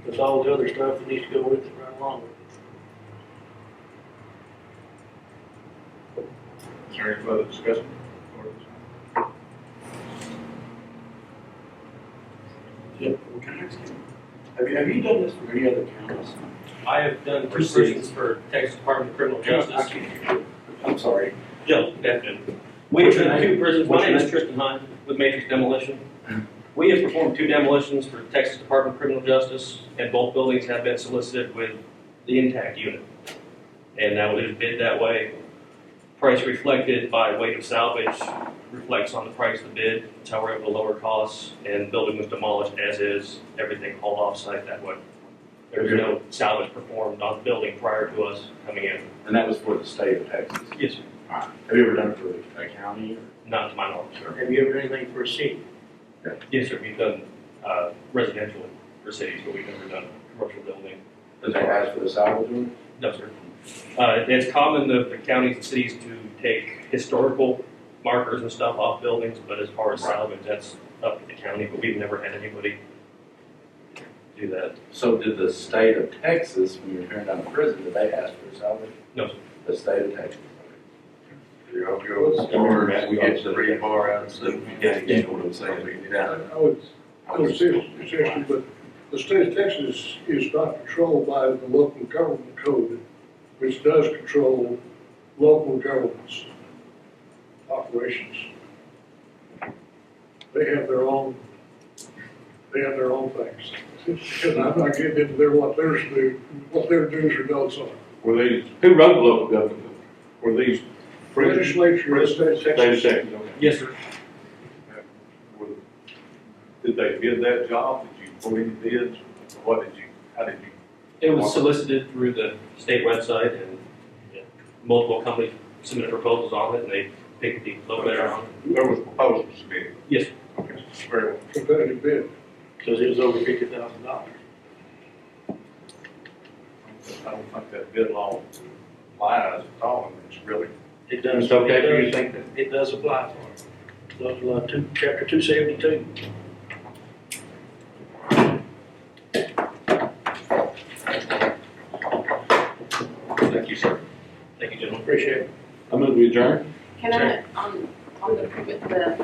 Speaker 4: That's all the other stuff that needs to go with it right along with it.
Speaker 1: Is there any further discussion?
Speaker 7: Yeah, well, can I ask you, have you done this for any other counties?
Speaker 12: I have done two prisons for Texas Department of Criminal Justice.
Speaker 7: I'm sorry.
Speaker 12: Joe, good afternoon. We have done two prisons. My name is Tristan Hunt with Matrix Demolition. We have performed two demolitions for Texas Department of Criminal Justice, and both buildings have been solicited with the intact unit. And that was bid that way. Price reflected by weight of salvage reflects on the price of the bid. That's how we're able to lower costs, and the building was demolished as is, everything hauled off-site that way. There was no salvage performed on the building prior to us coming in.
Speaker 7: And that was for the state of Texas?
Speaker 12: Yes, sir.
Speaker 7: All right. Have you ever done it for a county or?
Speaker 12: Not to my knowledge, sir.
Speaker 4: Have you ever done anything for a city?
Speaker 12: Yes, sir, we've done residential for cities, but we've never done a commercial building.
Speaker 7: Did they ask for the salvage one?
Speaker 12: No, sir. It's common that the counties and cities to take historical markers and stuff off buildings, but as far as salvage, that's up to the county, but we've never had anybody do that.
Speaker 7: So did the state of Texas, when you were tearing down the prison, did they ask for the salvage?
Speaker 12: No, sir.
Speaker 7: The state of Texas.
Speaker 8: You hope you'll start, we get the rebar out, so we
Speaker 7: Yeah, you get what I'm saying. Yeah.
Speaker 10: I would say it's interesting, but the state of Texas is not controlled by the local government code, which does control local governments' operations. They have their own things. And I'm not getting into what their do's or don'ts are.
Speaker 1: Were these,
Speaker 5: Who wrote the local government?
Speaker 1: were these
Speaker 10: Legislature of the state of Texas.
Speaker 1: State of Texas, okay.
Speaker 12: Yes, sir.
Speaker 1: Did they bid that job? Did you put any bids? What did you, how did you?
Speaker 12: It was solicited through the state website, and multiple companies submitted proposals on it, and they picked the low bidder on it.
Speaker 1: There was proposals submitted?
Speaker 12: Yes, sir.
Speaker 1: Okay, very well.
Speaker 10: Competitive bid.
Speaker 4: Because it was over $50,000.
Speaker 1: I don't think that bid law applies at all, and it's really,
Speaker 4: It does.
Speaker 5: It's okay for you to think that?
Speaker 4: It does apply for it. Local law chapter 272.
Speaker 5: Thank you, sir.
Speaker 12: Thank you, gentlemen.
Speaker 4: Appreciate it.
Speaker 5: I move we adjourn.
Speaker 2: Can I, on the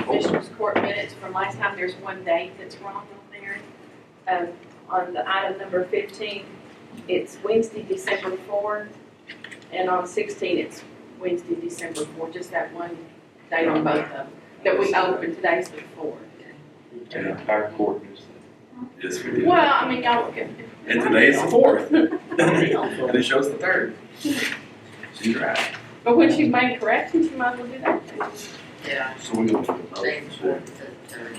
Speaker 2: Commissioners Court minutes from last time, there's one date that's wrong on there. On the item number 15, it's Wednesday, December 4, and on 16, it's Wednesday, December 4, just that one date on both of them. That we opened, today's the 4th.
Speaker 7: And the entire court is. Yes, we did.
Speaker 2: Well, I mean, y'all can.
Speaker 7: And today's the 4th. And it shows the 3rd. She's right.
Speaker 2: But when you make corrections, you might as well do that.
Speaker 3: Yeah.
Speaker 7: So we go to the
Speaker 3: Thanks for
Speaker 7: vote.
Speaker 3: the third.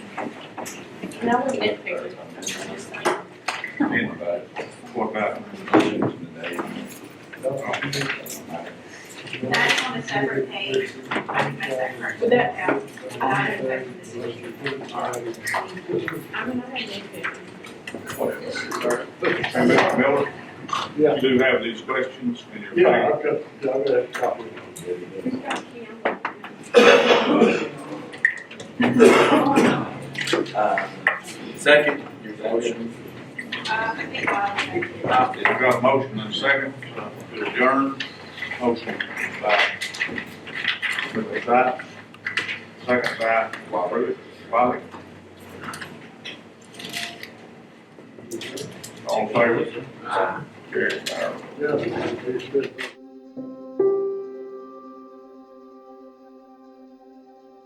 Speaker 2: And I wouldn't nitpick it. I'm just saying.
Speaker 1: What about?
Speaker 13: That's on a separate page. I can make that correction.
Speaker 6: Would that help?
Speaker 13: I don't know if this is-
Speaker 2: I mean, I think
Speaker 1: And Mr. Miller?
Speaker 10: Yeah.
Speaker 1: You do have these questions in your
Speaker 10: Yeah,
Speaker 1: packet.
Speaker 10: I've got a copy.
Speaker 7: Second, your motion.
Speaker 13: I think I'll take it.
Speaker 1: We've got a motion and a second to adjourn. Motion by Mr. Sykes, second by Wiley. All in favor? Carried.
Speaker 10: Yeah, it's good.